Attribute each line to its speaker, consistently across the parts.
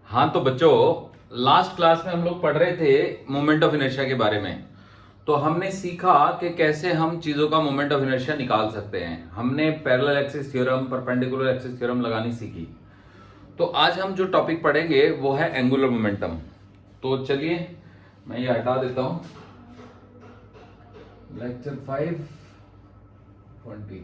Speaker 1: हाँ तो बच्चों, लास्ट क्लास में हम लोग पढ़ रहे थे मोमेंट ऑफ इनर्शिया के बारे में। तो हमने सीखा कि कैसे हम चीजों का मोमेंट ऑफ इनर्शिया निकाल सकते हैं। हमने parallel axis theorem, perpendicular axis theorem लगानी सीखी। तो आज हम जो टॉपिक पढ़ेंगे वो है एंगुलर मोमेंटम। तो चलिए मैं ये हटा देता हूं। लेक्चर 5:20।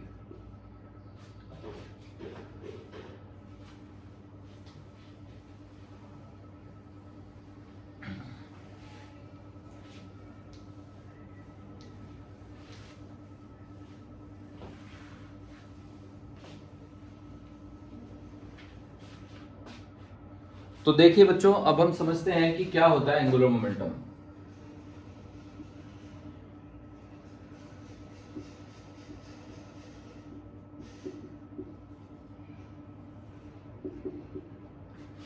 Speaker 1: तो देखिए बच्चों, अब हम समझते हैं कि क्या होता है एंगुलर मोमेंटम।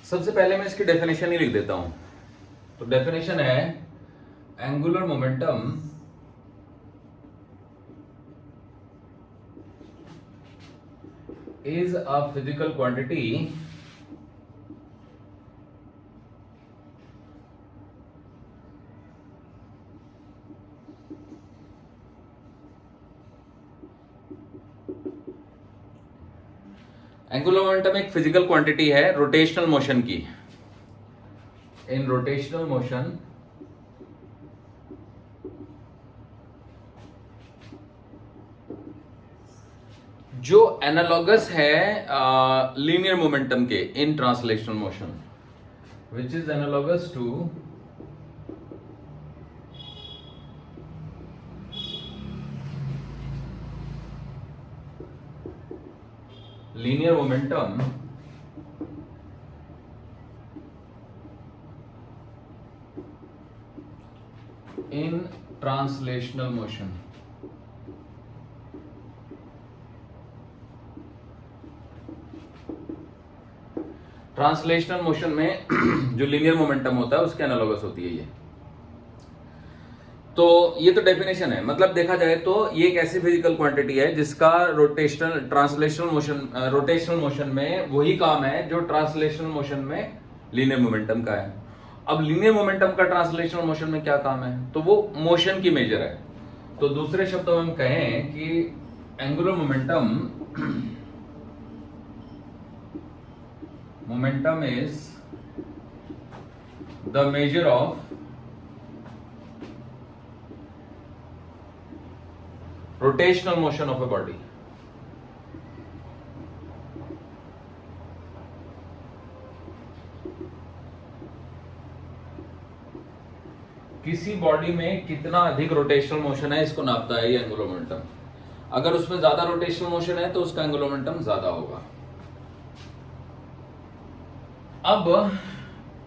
Speaker 1: सबसे पहले मैं इसकी डेफिनेशन ही लिख देता हूं। तो डेफिनेशन है angular momentum is a physical quantity angular momentum एक फिजिकल क्वांटिटी है रोटेशनल मोशन की। इन रोटेशनल मोशन जो एनालॉगस है लीनियर मोमेंटम के in translational motion, which is analogous to linear momentum in translational motion. Translational motion में जो linear momentum होता है उसके एनालॉगस होती है ये। तो ये तो डेफिनेशन है। मतलब देखा जाए तो ये एक ऐसी फिजिकल क्वांटिटी है जिसका रोटेशनल मोशन में वही काम है जो ट्रांसलेशनल मोशन में लीनियर मोमेंटम का है। अब लीनियर मोमेंटम का ट्रांसलेशनल मोशन में क्या काम है, तो वो मोशन की मेजर है। तो दूसरे शब्दों में हम कहें कि angular momentum is the measure of rotational motion of a body. किसी बॉडी में कितना अधिक रोटेशनल मोशन है इसको नापता है ये एंगुलर मोमेंटम। अगर उसमें ज्यादा रोटेशनल मोशन है तो उसका एंगुलर मोमेंटम ज्यादा होगा। अब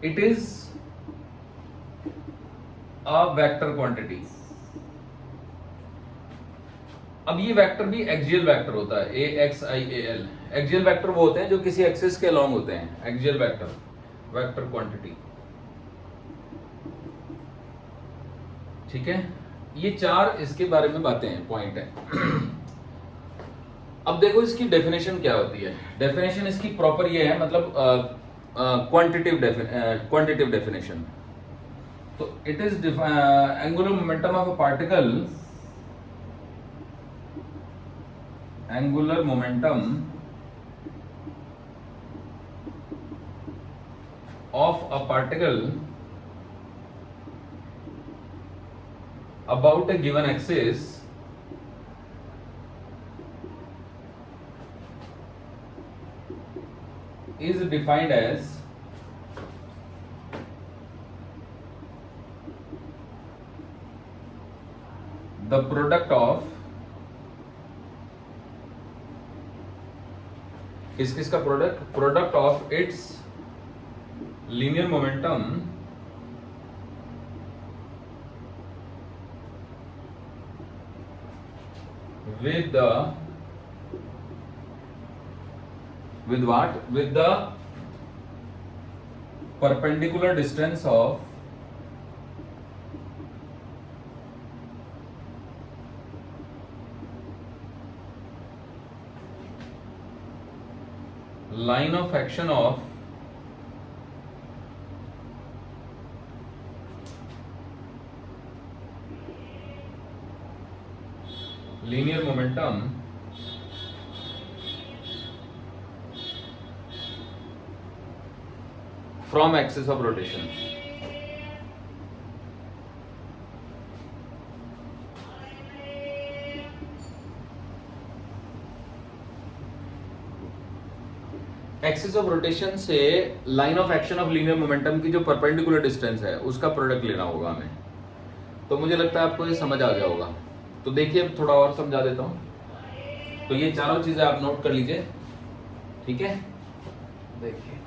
Speaker 1: it is a vector quantity. अब ये वेक्टर भी एक्सियल वेक्टर होता है, AXIAL। एक्सियल वेक्टर वो होते हैं जो किसी एक्सिस के अलोंग होते हैं। एक्सियल वेक्टर क्वांटिटी, ठीक है। ये चार इसके बारे में बातें हैं, पॉइंट है। अब देखो इसकी डेफिनेशन क्या होती है। डेफिनेशन इसकी प्रॉपर ये है, मतलब क्वांटिटिव डेफिनेशन। तो it is angular momentum of a particle, angular momentum of a particle about a given axis is defined as the product of किसका product of its linear momentum with the perpendicular distance of line of action of linear momentum from axis of rotation. Axis of rotation से line of action of linear momentum की जो perpendicular distance है उसका product लेना होगा हमें। तो मुझे लगता है आपको ये समझ आ गया होगा। तो देखिए थोड़ा और समझा देता हूं। तो ये चारों चीजें आप नोट कर लीजिए, ठीक है। देखिए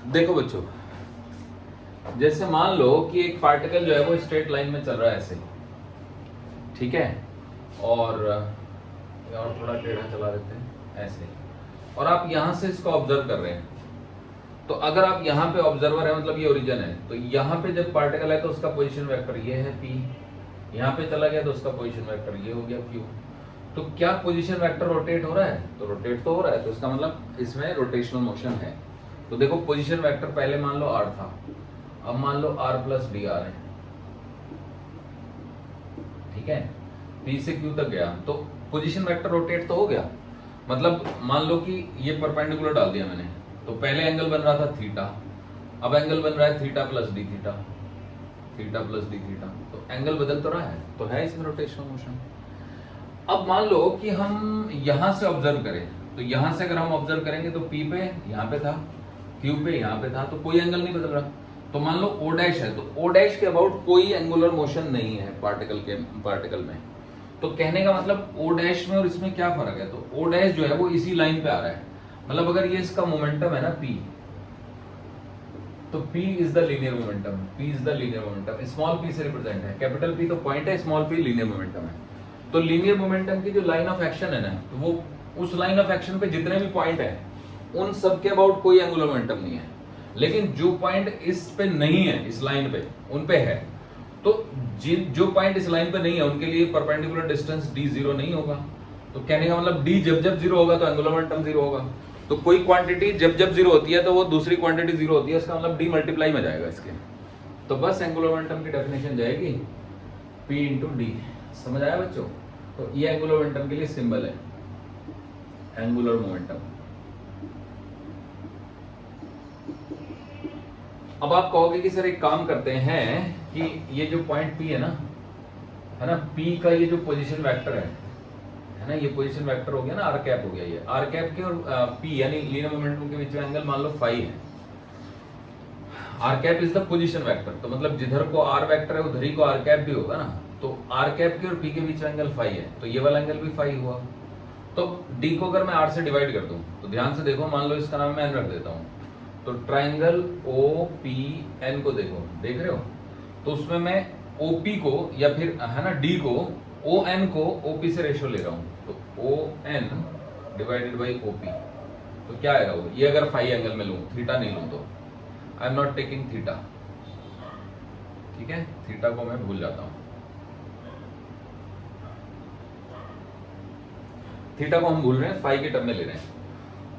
Speaker 1: देखो बच्चों, जैसे मान लो कि एक पार्टिकल जो है वो स्ट्रेट लाइन में चल रहा है ऐसे, ठीक है, और थोड़ा टेढ़ा चला देते हैं ऐसे, और आप यहां से इसको ऑब्जर्व कर रहे हैं। तो अगर आप यहाँ पे ऑब्जर्वर है, मतलब ये ओरिजिन है, तो यहाँ पे जब पार्टिकल है तो उसका पोजीशन वेक्टर ये है P, यहाँ पे चला गया तो उसका पोजीशन वेक्टर ये हो गया Q। तो क्या पोजीशन वेक्टर रोटेट हो रहा है? तो रोटेट तो हो रहा है, तो इसका मतलब इसमें रोटेशनल मोशन है। तो देखो पोजीशन वेक्टर पहले मान लो R था, अब मान लो R प्लस dr है, ठीक है, P से Q तक गया तो पोजीशन वेक्टर रोटेट तो हो गया। मतलब मान लो कि ये परपेंडिकुलर डाल दिया मैंने, तो पहले एंगल बन रहा था थीटा, अब एंगल बन रहा है theta plus D theta, theta plus D theta, तो एंगल बदल तो रहा है, तो है इसमें रोटेशनल मोशन। अब मान लो कि हम यहां से ऑब्जर्व करें, तो यहां से अगर हम ऑब्जर्व करेंगे तो P पे यहाँ पे था, Q पे यहाँ पे था, तो कोई एंगल नहीं बदल रहा। तो मान लो O डैश है, तो O डैश के अबाउट कोई एंगुलर मोशन नहीं है पार्टिकल में। तो कहने का मतलब O डैश में और इसमें क्या फर्क है? तो O डैश जो है वो इसी लाइन पे आ रहा है। मतलब अगर ये इसका मोमेंटम है ना P, तो P is the linear momentum, P is the linear momentum, small p से रिप्रेजेंट है, कैपिटल P तो पॉइंट है, स्मॉल p लीनियर मोमेंटम है। तो लीनियर मोमेंटम की जो लाइन ऑफ एक्शन है ना, तो वो उस लाइन ऑफ एक्शन पे जितने भी पॉइंट है उन सब के अबाउट कोई एंगुलर मोमेंटम नहीं है। लेकिन जो पॉइंट इस पे नहीं है, इस लाइन पे, उन पे है। तो जो पॉइंट इस लाइन पे नहीं है उनके लिए परपेंडिकुलर डिस्टेंस d जीरो नहीं होगा। तो कहने का मतलब d जब जब जीरो होगा तो एंगुलर मोमेंटम जीरो होगा। तो कोई क्वांटिटी जब जब जीरो होती है तो वो दूसरी क्वांटिटी जीरो होती है, इसका मतलब d मल्टीप्लाई में जाएगा इसके। तो बस एंगुलर मोमेंटम की डेफिनेशन जाएगी p इंटू डी। समझ आया बच्चों? तो ये एंगुलर मोमेंटम के लिए सिंबल है, एंगुलर मोमेंटम। अब आप कहोगे कि सर एक काम करते हैं कि ये जो पॉइंट P है ना, P का ये जो पोजीशन वेक्टर है ना, ये पोजीशन वेक्टर हो गया ना, आर कैप हो गया, ये आर कैप के और P यानी लीनियर मोमेंटम के बीच में एंगल मान लो फाई है। R cap is the position vector, तो मतलब जिधर को आर वेक्टर है उधर ही को आर कैप भी होगा ना। तो आर कैप के और P के बीच में एंगल फाई है, तो ये वाला एंगल भी फाई हुआ। तो D को अगर मैं R से डिवाइड कर दूं, तो ध्यान से देखो, मान लो इसका नाम मैं N रख देता हूं, तो ट्राइंगल OPN को देखो, देख रहे हो? तो उसमें मैं OP को या फिर है ना D को, ON को OP से रेशियो ले रहा हूं, तो ON डिवाइडेड बाई OP, तो क्या आएगा वो? ये अगर फाई एंगल में लूं, थीटा नहीं लूं, तो I am not taking theta, ठीक है, थीटा को मैं भूल जाता हूं, थीटा को हम भूल रहे हैं, फाई के टर्म में ले रहे हैं।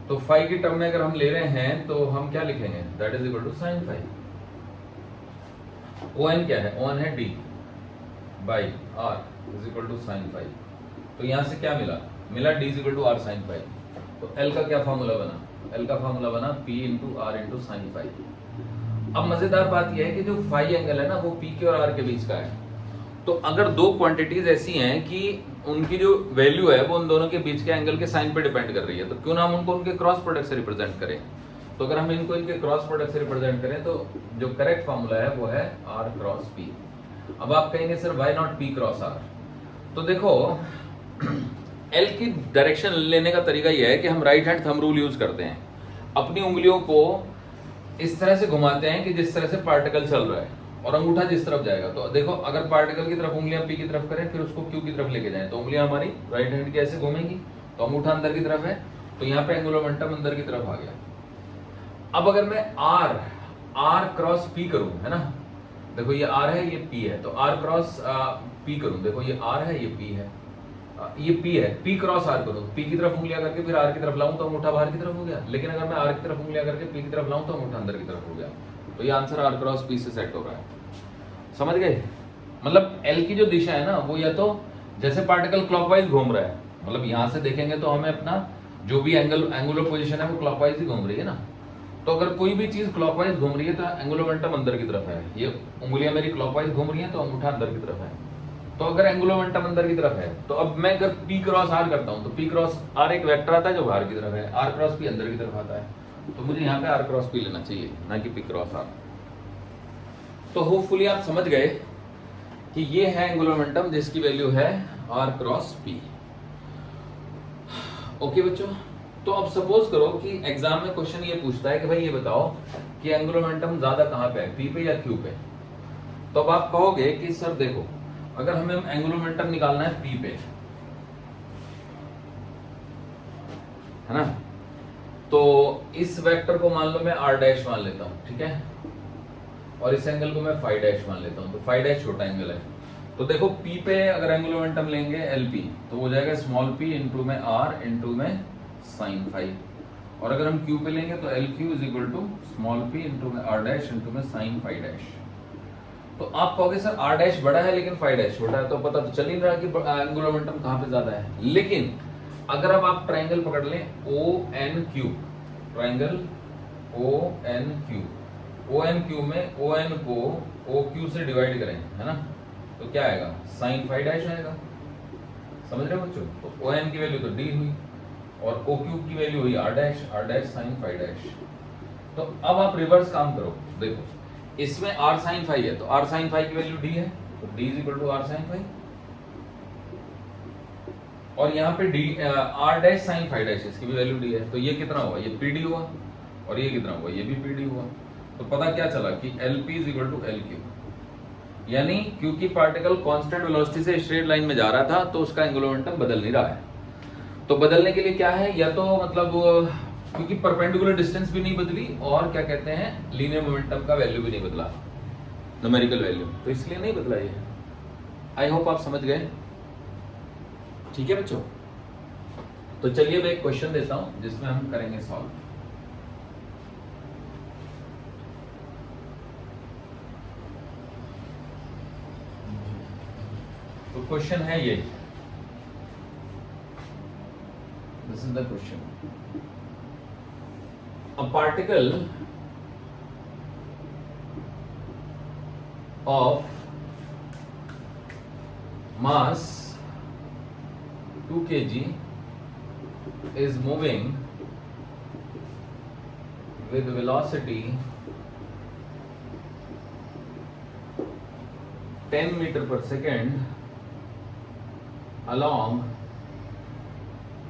Speaker 1: तो फाई की टर्म में अगर हम ले रहे हैं तो हम क्या लिखेंगे? That is equal to sine phi. ON क्या है? ON है D by R is equal to sine phi. तो यहां से क्या मिला D is equal to R sine phi. तो L का क्या फॉर्मूला बना? L का फॉर्मूला बना P into R into sine phi. अब मजेदार बात यह है कि जो फाई एंगल है ना वो P के और R के बीच का है। तो अगर दो क्वांटिटीज ऐसी हैं कि उनकी जो वैल्यू है वो उन दोनों के बीच के एंगल के साइन पे डिपेंड कर रही है, तो क्यों ना हम उनको उनके क्रॉस प्रोडक्ट से रिप्रेजेंट करें। तो अगर हम इनको इनके क्रॉस प्रोडक्ट से रिप्रेजेंट करें तो जो करेक्ट फॉर्मूला है वो है R क्रॉस P। अब आप कहेंगे sir why not P cross R? तो देखो L की डायरेक्शन लेने का तरीका यह है कि हम right hand thumb rule use करते हैं। अपनी उंगलियों को इस तरह से घुमाते हैं कि जिस तरह से पार्टिकल चल रहा है, और अंगूठा जिस तरफ जाएगा। तो देखो अगर पार्टिकल की तरफ उंगलियां P की तरफ करें, फिर उसको Q की तरफ लेके जाएं, तो उंगलियां हमारी राइट हैंड की ऐसे घूमेंगी, तो अंगूठा अंदर की तरफ है, तो यहाँ पे एंगुलर मोमेंटम अंदर की तरफ आ गया। अब अगर मैं R क्रॉस P करूं, है ना, देखो ये R है ये P है, तो R क्रॉस P करूं, देखो ये R है ये P है, ये P है, P क्रॉस R करो, P की तरफ उंगलियां करके फिर R की तरफ लाऊं तो अंगूठा बाहर की तरफ हो गया, लेकिन अगर मैं R की तरफ उंगलियां करके P की तरफ लाऊं तो अंगूठा अंदर की तरफ हो गया। तो ये आंसर R क्रॉस P से सेट हो रहा है। समझ गए? मतलब L की जो दिशा है ना वो या तो जैसे पार्टिकल क्लॉकवाइज घूम रहा है, मतलब यहां से देखेंगे तो हमें अपना जो भी एंगुलर पोजीशन है वो क्लॉकवाइज ही घूम रही है ना। तो अगर कोई भी चीज क्लॉकवाइज घूम रही है तो एंगुलर मोमेंटम अंदर की तरफ है। ये उंगलियां मेरी क्लॉकवाइज घूम रही हैं तो अंगूठा अंदर की तरफ है। तो अगर एंगुलर मोमेंटम अंदर की तरफ है तो अब मैं अगर P क्रॉस R करता हूं तो P क्रॉस R एक वेक्टर आता है जो बाहर की तरफ है, R क्रॉस P अंदर की तरफ आता है। तो मुझे यहाँ पे R क्रॉस P लेना चाहिए, ना कि P क्रॉस R। तो होपफुली आप समझ गए कि ये है एंगुलर मोमेंटम जिसकी वैल्यू है R क्रॉस P। ओके बच्चों, तो अब सपोज करो कि एग्जाम में क्वेश्चन ये पूछता है कि भाई ये बताओ कि एंगुलर मोमेंटम ज्यादा कहां पे है, P पे या Q पे। तो अब आप कहोगे कि सर देखो अगर हमें एंगुलर मोमेंटम निकालना है P पे, है ना, तो इस वेक्टर को मान लो मैं R डैश मान लेता हूं, ठीक है, और इस एंगल को मैं फाई डैश मान लेता हूं। तो फाई डैश छोटा एंगल है। तो देखो P पे अगर एंगुलर मोमेंटम लेंगे LP तो हो जाएगा स्मॉल p इंटू में R इंटू में साइन फाई, और अगर हम Q पे लेंगे तो LQ is equal to small p into में R डैश इंटू में साइन फाई डैश। तो आप कहोगे सर R डैश बड़ा है लेकिन फाई डैश छोटा है, तो पता तो चल ही रहा है कि एंगुलर मोमेंटम कहां पे ज्यादा है। लेकिन अगर अब आप ट्रायंगल पकड़ लें ONQ, ट्रायंगल ONQ, ONQ में ON को OQ से डिवाइड करें, है ना, तो क्या आएगा, साइन फाई डैश आएगा। समझ रहे हो बच्चों? तो ON की वैल्यू तो D हुई और OQ की वैल्यू हुई R dash sine phi dash. तो अब आप रिवर्स काम करो, देखो इसमें R साइन फाई है तो R साइन फाई की वैल्यू D है, तो D is equal to R sine phi, और यहाँ पे R dash sine phi dash इसकी भी वैल्यू D है। तो ये कितना हुआ, ये PD हुआ, और ये कितना हुआ, ये भी PD हुआ। तो पता क्या चला कि LP is equal to LQ, यानी क्योंकि पार्टिकल कांस्टेंट वेलोसिटी से स्ट्रेट लाइन में जा रहा था तो उसका एंगुलर मोमेंटम बदल नहीं रहा है। तो बदलने के लिए क्या है, या तो मतलब क्योंकि परपेंडिकुलर डिस्टेंस भी नहीं बदली और क्या कहते हैं लीनियर मोमेंटम का वैल्यू भी नहीं बदला, न्यूमेरिकल वैल्यू, तो इसलिए नहीं बदला ये। आई होप आप समझ गए। ठीक है बच्चों, तो चलिए मैं एक क्वेश्चन देता हूं जिसमें हम करेंगे सॉल्व। तो क्वेश्चन है ये, this is the question. A particle of mass 2 kg is moving with velocity 10 meter per second along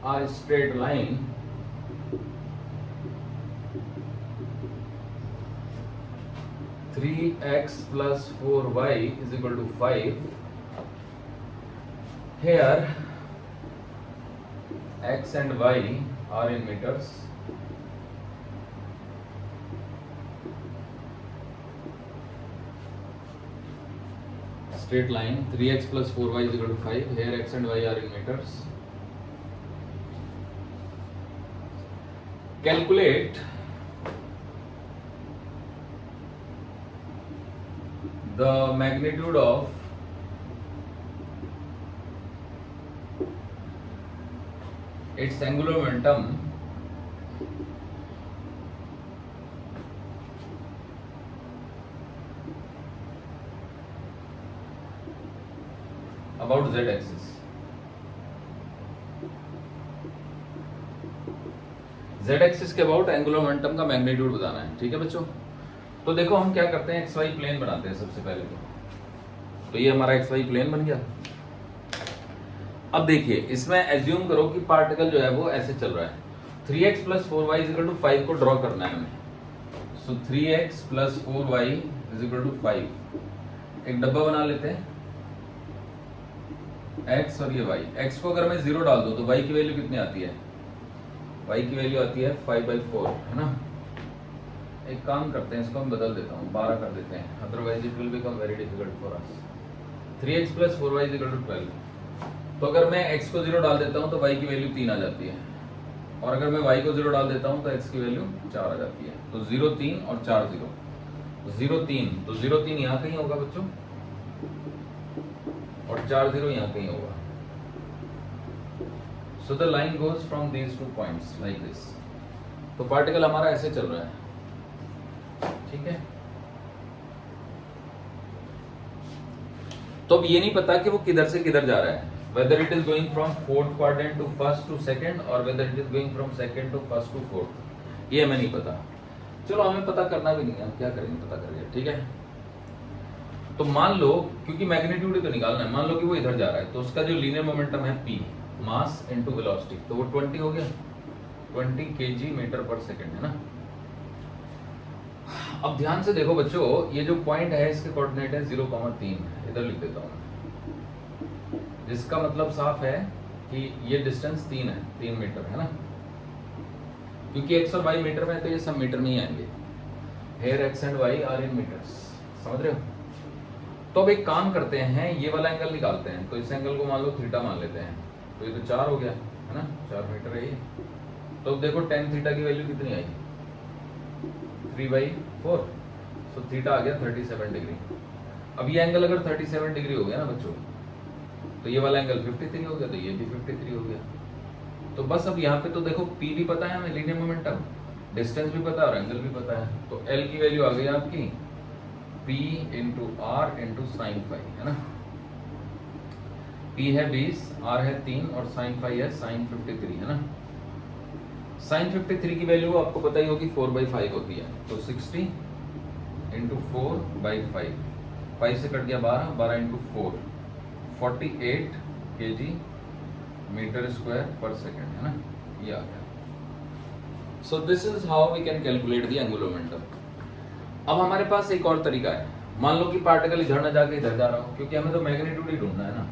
Speaker 1: a straight line three x plus 4y is equal to 5. Here x and y are in meters. Straight line 3x plus 4y is equal to 5. Here x and y are in meters. Calculate the magnitude of its angular momentum about z axis। z axis के about angular momentum का magnitude बताना है। ठीक है बच्चों, तो देखो हम क्या करते हैं, XY प्लेन बनाते हैं सबसे पहले तो ये हमारा XY प्लेन बन गया। अब देखिए इसमें एज्यूम करो कि पार्टिकल जो है वो ऐसे चल रहा है, 3x plus 4y is equal to 5 को ड्रॉ करना है हमें। So 3x plus 4y is equal to 5। एक डब्बा बना लेते हैं, x और ये y। x को अगर मैं 0 डाल दूं तो y की वैल्यू कितनी आती है, y की वैल्यू आती है 5/4, है ना। एक काम करते हैं, इसको हम बदल देता हूँ, 12 कर देते हैं, otherwise it will become very difficult for us. 3x plus 4y is equal to 12। तो अगर मैं x को 0 डाल देता हूं तो y की वैल्यू 3 आ जाती है, और अगर मैं y को 0 डाल देता हूं तो x की वैल्यू 4 आ जाती है। तो 0 3 और 4 0, 0 3, तो 0 3 यहाँ कहीं होगा बच्चों, और 4 0 यहाँ कहीं होगा। So the line goes from these two points like this. तो पार्टिकल हमारा ऐसे चल रहा है, ठीक है। तो अब ये नहीं पता कि वो किधर से किधर जा रहा है, whether it is going from fourth quadrant to first to second or whether it is going from second to first to fourth, ये हमें नहीं पता। चलो हमें पता करना भी नहीं है, हम क्या करेंगे पता करके, ठीक है। तो मान लो, क्योंकि मैग्नीट्यूड ही तो निकालना है, मान लो कि वो इधर जा रहा है, तो उसका जो लीनियर मोमेंटम है p, मास इनटू वेलोसिटी, तो वो 20 हो गया, 20 kg मीटर पर सेकंड, है ना। अब ध्यान से देखो बच्चों, ये जो पॉइंट है इसके कोऑर्डिनेट है 0,3, इधर लिख देता हूँ, जिसका मतलब साफ है कि ये डिस्टेंस 3 है, 3 मीटर, है ना। क्योंकि x और y मीटर में, तो ये सब मीटर में ही आएंगे। Here x and y are in metres, समझ रहे हो। तो अब एक काम करते हैं, ये वाला एंगल निकालते हैं। तो इस एंगल को मान लो थीटा मान लेते हैं, तो ये तो 4 हो गया, है ना, 4 मीटर है ये। तो अब देखो tan थीटा की वैल्यू कितनी आई, 3/4, सो थीटा आ गया 37 डिग्री। अब ये एंगल अगर 37 डिग्री हो गया ना बच्चों, तो ये वाला एंगल 53 हो गया, तो ये भी 53 हो गया। तो बस अब यहाँ पे तो देखो p भी पता है हमें, लीनियर मोमेंटम, डिस्टेंस भी पता है और एंगल भी पता है। तो L की वैल्यू आ गई आपकी p into R into sine phi, है ना। p है 20, r है 3 और साइन फाई है साइन 53, है ना। साइन 53 की वैल्यू आपको पता ही होगी 4/5 होती है, तो 60 इंटू 4/5, 5 से कट गया 12, 12 इंटू 4, 48 kg मीटर स्क्वायर पर सेकेंड, है ना, ये आ गया। So this is how we can calculate the angular momentum. अब हमारे पास एक और तरीका है, मान लो कि पार्टिकल इधर ना जाके इधर जा रहा हो, क्योंकि हमें तो मैग्नीट्यूड ही ढूंढना है ना।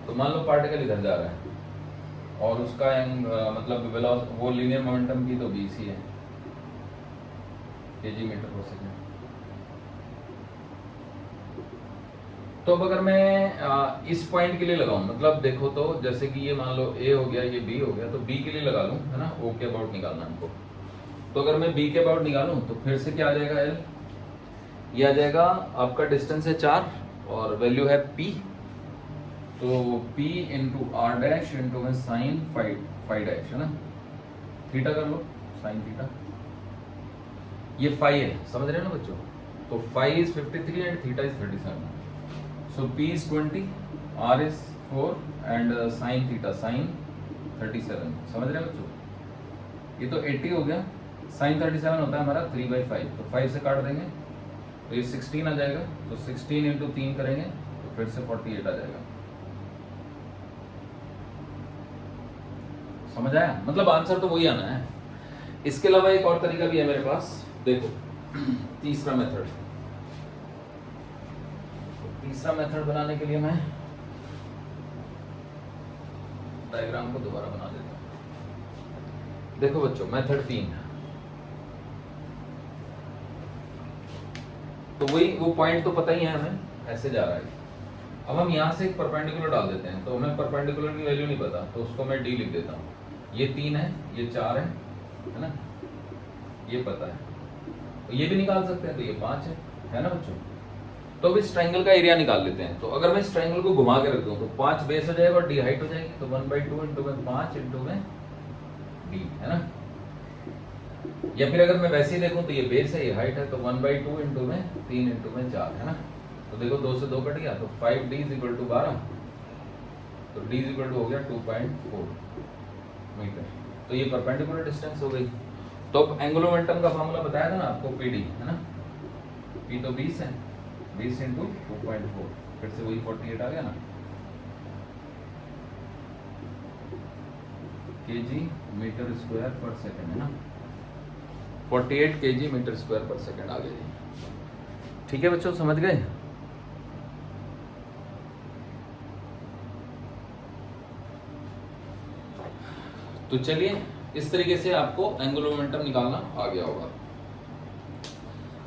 Speaker 1: तो मान लो पार्टिकल इधर जा रहा है और उसका मतलब वो लीनियर मोमेंटम की तो 20 ही है, kg मीटर पर सेकेंड। तो अब अगर मैं इस पॉइंट के लिए लगाऊं, मतलब देखो तो जैसे कि ये मान लो A हो गया, ये B हो गया, तो B के लिए लगा लूं, है ना, O के अबाउट निकालना हमको। तो अगर मैं B के अबाउट निकालूं तो फिर से क्या आ जाएगा, L, ये आ जाएगा आपका डिस्टेंस है 4 और वैल्यू है P, तो P into R dash into में साइन फाई डैश, है ना, थीटा कर लो, साइन थीटा, ये फाई है, समझ रहे हो ना बच्चों। तो phi is 53 and theta is 37। So P is 20, R is 4 and sin theta sin 37, समझ रहे हो बच्चों। ये तो 80 हो गया, sin 37 होता है हमारा 3/5, तो 5 से काट देंगे तो ये 16 आ जाएगा, तो 16 इंटू 3 करेंगे तो फिर से 48 आ जाएगा। समझ आया, मतलब आंसर तो वही आना है। इसके अलावा एक और तरीका भी है मेरे पास, देखो तीसरा मेथड। तीसरा मेथड बनाने के लिए मैं डायग्राम को दोबारा बना देता हूं। देखो बच्चों, मेथड 3, तो वही वो पॉइंट तो पता ही है हमें, ऐसे जा रहा है। अब हम यहां से एक परपेंडिकुलर डाल देते हैं, तो हमें परपेंडिकुलर की वैल्यू नहीं पता, तो उसको मैं d लिख देता हूं। ये 3 है, ये 4 है ना, ये पता है, तो ये भी निकाल सकते हैं, तो ये 5 है ना बच्चों। तो अब इस ट्रायंगल का एरिया निकाल लेते हैं। तो अगर मैं इस ट्रायंगल को घुमा के रख दूं तो 5 बेस हो जाएगा और d हाइट हो जाएगी, तो 1/2 इंटू में 5 इंटू में d, है ना। या फिर अगर मैं वैसे ही देखूं तो ये बेस है, ये हाइट है, तो 1/2 इंटू में 3 इंटू में 4, है ना। तो देखो 2 से 2 कट गया, तो 5d इज इक्वल टू 12, तो d इज इक्वल टू हो गया 2.4 मीटर। तो ये परपेंडिकुलर डिस्टेंस हो गई। तो अब एंगुलर मोमेंटम का फार्मूला बताया था ना आपको, pd, है ना। p तो 20 है, 20 इंटू 2.4, फिर से वही 48 आ गया ना, kg मीटर स्क्वायर पर सेकंड, है ना, 48 kg मीटर स्क्वायर पर सेकंड आ गया। ठीक है बच्चों, समझ गए। तो चलिए, इस तरीके से आपको एंगुलर मोमेंटम निकालना आ गया होगा।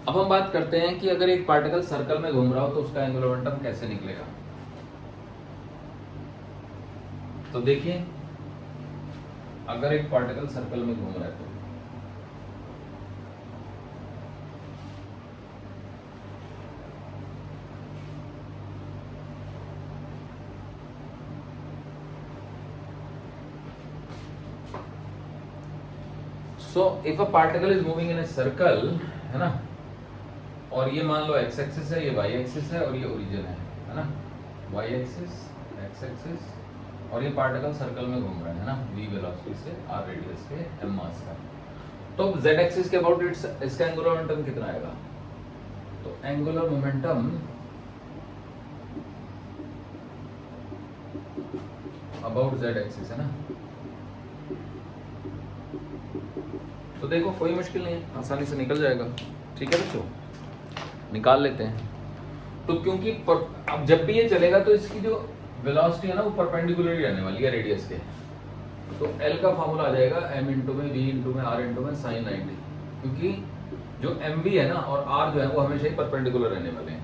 Speaker 1: अब हम बात करते हैं कि अगर एक पार्टिकल सर्कल में घूम रहा हो तो उसका एंगुलर मोमेंटम कैसे निकलेगा। तो देखिए अगर एक पार्टिकल सर्कल में घूम रहा है तो so if a particle is moving in a circle, है ना, और ये मान लो एक्स एक्सिस है, ये वाई एक्सिस है और ये ओरिजिन है ना, वाई एक्सिस एक्स एक्सिस, और ये पार्टिकल सर्कल में घूम रहा है ना, v वेलोसिटी से r रेडियस के m मास का। तो z एक्सिस के अबाउट इसका एंगुलर मोमेंटम कितना आएगा? तो angular momentum about z axis है ना। तो देखो कोई मुश्किल नहीं है, आसानी से निकल जाएगा। ठीक है बच्चों, निकाल लेते हैं। तो क्योंकि अब जब भी ये चलेगा तो इसकी जो वेलोसिटी है ना वो परपेंडिकुलरली रहने वाली है रेडियस के। तो L का फॉर्मूला आ जाएगा m इंटू में v इंटू में r इंटू में साइन 90, क्योंकि जो mv है ना और r जो है वो हमेशा ही परपेंडिकुलर रहने वाले हैं।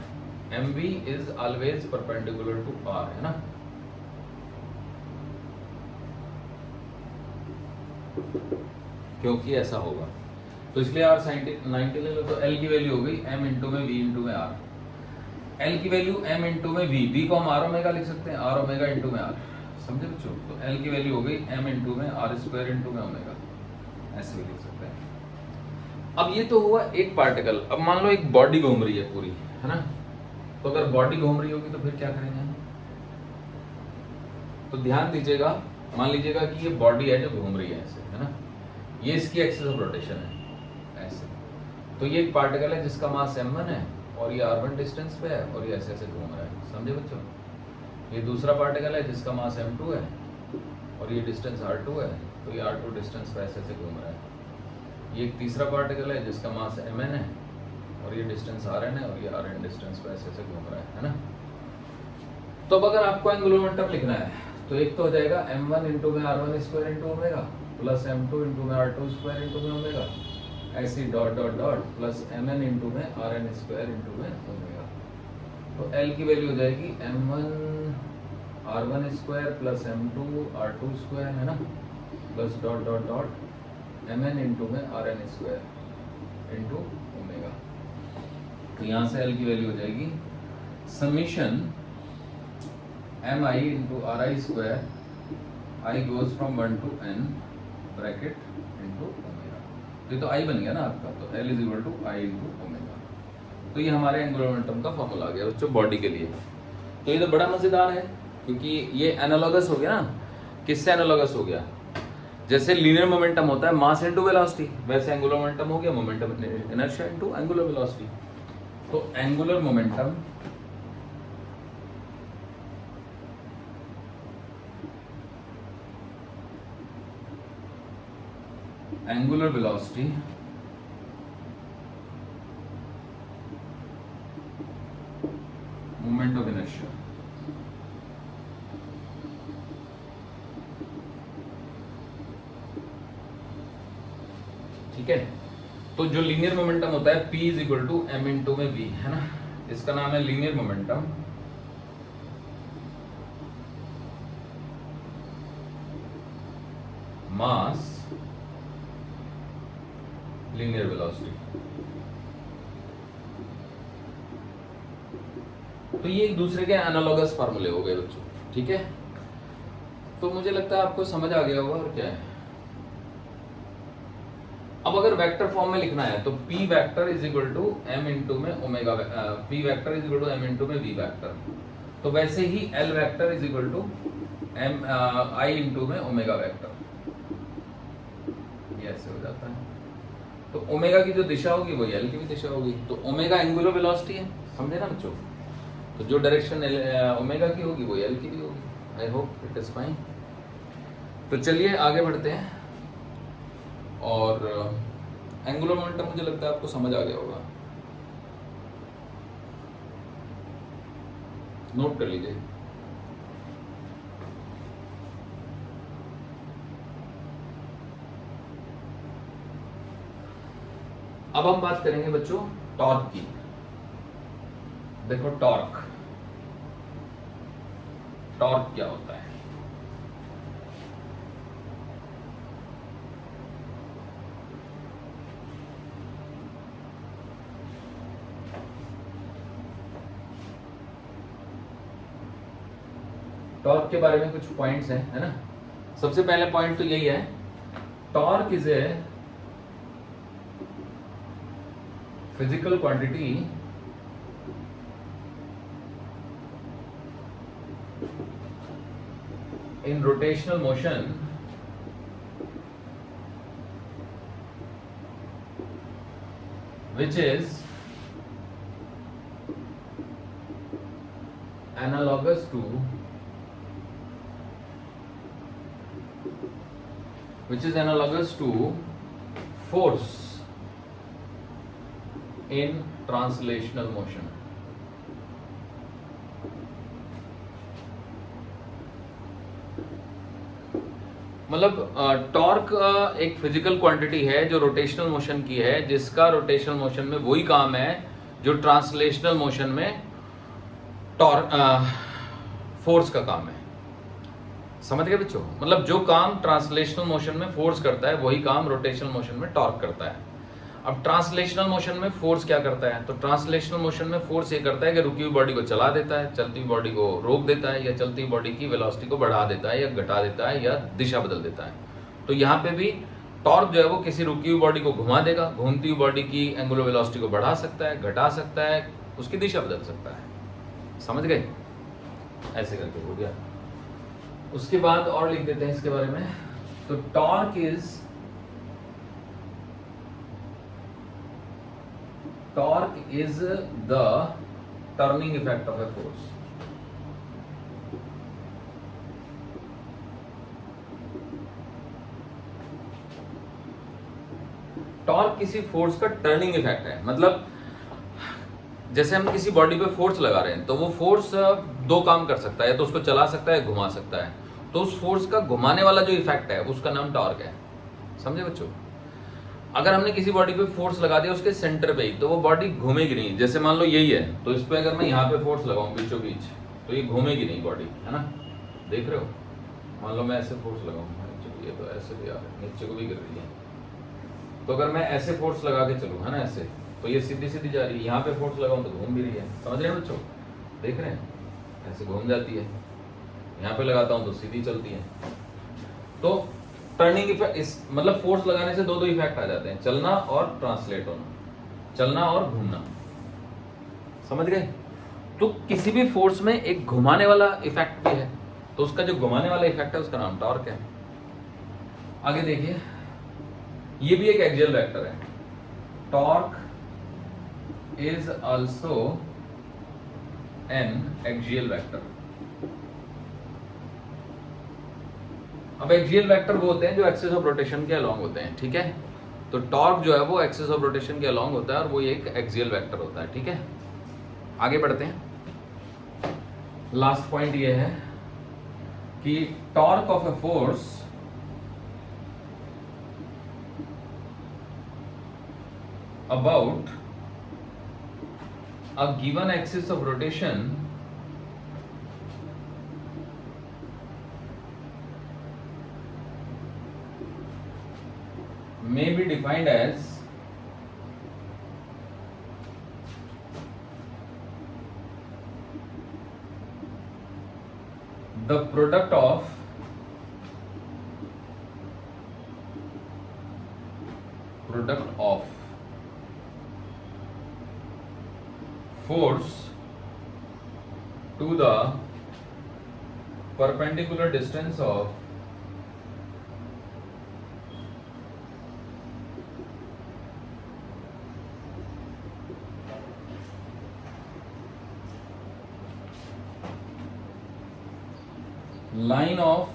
Speaker 1: mv is always perpendicular to r, है ना। क्योंकि ऐसा होगा तो इसलिए r साइन 90 ले लो। तो L की वैल्यू हो गई m इंटू में v इंटू में r। L की वैल्यू m इंटू में v को हम r ओमेगा लिख सकते हैं, r ओमेगा इंटू में r, समझे बच्चों। तो L की वैल्यू हो गई m इंटू में r स्क्वायर इंटू में ओमेगा, ऐसे भी लिख सकते हैं। अब ये तो हुआ एक पार्टिकल। अब मान लो एक बॉडी घूम रही है पूरी, है ना। तो अगर बॉडी घूम रही होगी तो फिर क्या करेंगे? तो ध्यान दीजिएगा, मान लीजिएगा कि ये बॉडी है जो घूम रही है ऐसे, है ना, ये इसकी एक्सिस ऑफ रोटेशन है ऐसे। तो ये एक पार्टिकल है जिसका मास m1 है और ये r1 डिस्टेंस पे है और ये ऐसे ऐसे घूम रहा है, समझे बच्चों। ये दूसरा पार्टिकल है जिसका मास m2 है और ये डिस्टेंस r2 है, तो ये r2 डिस्टेंस पे ऐसे ऐसे घूम रहा है। ये एक तीसरा पार्टिकल है जिसका मास mn है और ये डिस्टेंस rn है और ये rn डिस्टेंस पे ऐसे ऐसे घूम रहा है ना। तो अब अगर आपको एंगुलर मोमेंटम लिखना है तो एक तो हो जाएगा m1 इंटू में r1 square into omega plus m2 into में r2 स्क्वायर इंटू में ओमेगा, ऐसे dot dot dot plus mn into में rn स्क्वायर इंटू में ओमेगा। तो L की वैल्यू हो जाएगी m1 r1 square plus m2 r2 square, है ना, plus dot dot dot mn into में rn स्क्वायर इंटू ओमेगा। तो यहाँ से L की वैल्यू हो जाएगी summation mi into ri square, i goes from 1 to n bracket into omega. ये तो i बन गया ना आपका, तो L is equal to i into omega. तो ये हमारे एंगुलर मोमेंटम का फॉर्मूला आ गया बच्चों बॉडी के लिए। तो ये तो बड़ा मजेदार है क्योंकि ये एनालॉगस हो गया ना। किससे एनालॉगस हो गया? जैसे लीनियर मोमेंटम होता है मास इनटू वेलोसिटी, वैसे एंगुलर मोमेंटम हो गया momentum inertia into angular velocity. तो angular momentum angular velocity moment of inertia. ठीक है। तो जो लीनियर मोमेंटम होता है P is equal to m into में v, है ना, इसका नाम है linear momentum. Mass linear velocity. तो ये एक दूसरे के एनालॉगस फार्मूले हो गए बच्चों। ठीक है, तो मुझे लगता है आपको समझ आ गया होगा। और क्या है, अब अगर वेक्टर फॉर्म में लिखना है तो p vector is equal to m into में omega, p vector is equal to m into में v वेक्टर। तो वैसे ही l vector is equal to m i into में ओमेगा वेक्टर, ये ऐसे हो जाता है। तो ओमेगा की जो दिशा होगी वही L की भी दिशा होगी। तो ओमेगा एंगुलर वेलोसिटी है, समझे ना बच्चों। तो जो डायरेक्शन ओमेगा की होगी वो L की भी होगी। I hope it is fine. तो चलिए आगे बढ़ते हैं। और एंगुलर मोमेंटम मुझे लगता है आपको समझ आ गया होगा, नोट कर लीजिए। अब हम बात करेंगे बच्चों टॉर्क की। देखो टॉर्क, टॉर्क क्या होता है? टॉर्क के बारे में कुछ पॉइंट्स हैं, है ना। सबसे पहले पॉइंट तो यही है, torque is a physical quantity in rotational motion which is analogous to force in translational motion. मतलब टॉर्क एक फिजिकल क्वांटिटी है जो रोटेशनल मोशन की है, जिसका रोटेशनल मोशन में वही काम है जो ट्रांसलेशनल मोशन में फोर्स का काम है। समझ गए बच्चों? मतलब जो काम ट्रांसलेशनल मोशन में फोर्स करता है वही काम रोटेशनल मोशन में टॉर्क करता है। अब ट्रांसलेशनल मोशन में फोर्स क्या करता है? तो ट्रांसलेशनल मोशन में फोर्स ये करता है कि रुकी हुई बॉडी को चला देता है, चलती हुई बॉडी को रोक देता है, या चलती हुई बॉडी की वेलोसिटी को बढ़ा देता है या घटा देता है या दिशा बदल देता है। तो यहाँ पे भी टॉर्क जो है वो किसी रुकी हुई बॉडी को घुमा देगा, घूमती हुई बॉडी की एंगुलर वेलोसिटी को बढ़ा सकता है, घटा सकता है, उसकी दिशा बदल सकता है। समझ गए? ऐसे करके हो गया। उसके बाद और लिख देते हैं इसके बारे में। तो torque is the turning effect of a force. Torque किसी फोर्स का टर्निंग इफेक्ट है। मतलब जैसे हम किसी बॉडी पे फोर्स लगा रहे हैं तो वो फोर्स दो काम कर सकता है, तो उसको चला सकता है, घुमा सकता है। तो उस फोर्स का घुमाने वाला जो इफेक्ट है उसका नाम टॉर्क है। समझे बच्चों? अगर हमने किसी बॉडी पे फोर्स लगा दिया उसके सेंटर पे ही, तो वो बॉडी घूमेगी नहीं। जैसे मान लो यही है, तो इस पे अगर मैं यहाँ पे फोर्स लगाऊं बीचों बीच, तो ये घूमेगी नहीं बॉडी, है ना। देख रहे हो? मान लो मैं ऐसे फोर्स लगाऊं, ये तो ऐसे भी आ रहा है, नीचे को भी गिर रही है। तो अगर मैं ऐसे फोर्स लगा के चलूँ, है ना, ऐसे, तो ये सीधी सीधी जा रही है। यहाँ पे फोर्स लगाऊं तो घूम भी रही है। समझ रहे हैं बच्चों? देख रहे हैं? ऐसे घूम जाती है। यहाँ पे लगाता हूँ तो सीधी चलती है। तो टर्निंग इफेक्ट इस मतलब फोर्स लगाने से दो इफेक्ट आ जाते हैं, चलना और ट्रांसलेट होना, चलना और घूमना। समझ गए? तो किसी भी फोर्स में एक घुमाने वाला इफेक्ट भी है, तो उसका जो घुमाने वाला इफेक्ट है उसका नाम टॉर्क है। आगे देखिए, ये भी एक एक्सियल वेक्टर है। Torque is also an axial vector. अब एक्सियल वेक्टर वो होते हैं जो एक्सिस ऑफ रोटेशन के अलोंग होते हैं, ठीक है। तो टॉर्क जो है वो एक्सिस ऑफ रोटेशन के अलोंग होता है और वो एक एक्सियल वेक्टर होता है, ठीक है। आगे बढ़ते हैं। लास्ट पॉइंट ये है कि torque of a force about a given axis of rotation may be defined as the product of force to the perpendicular distance of line of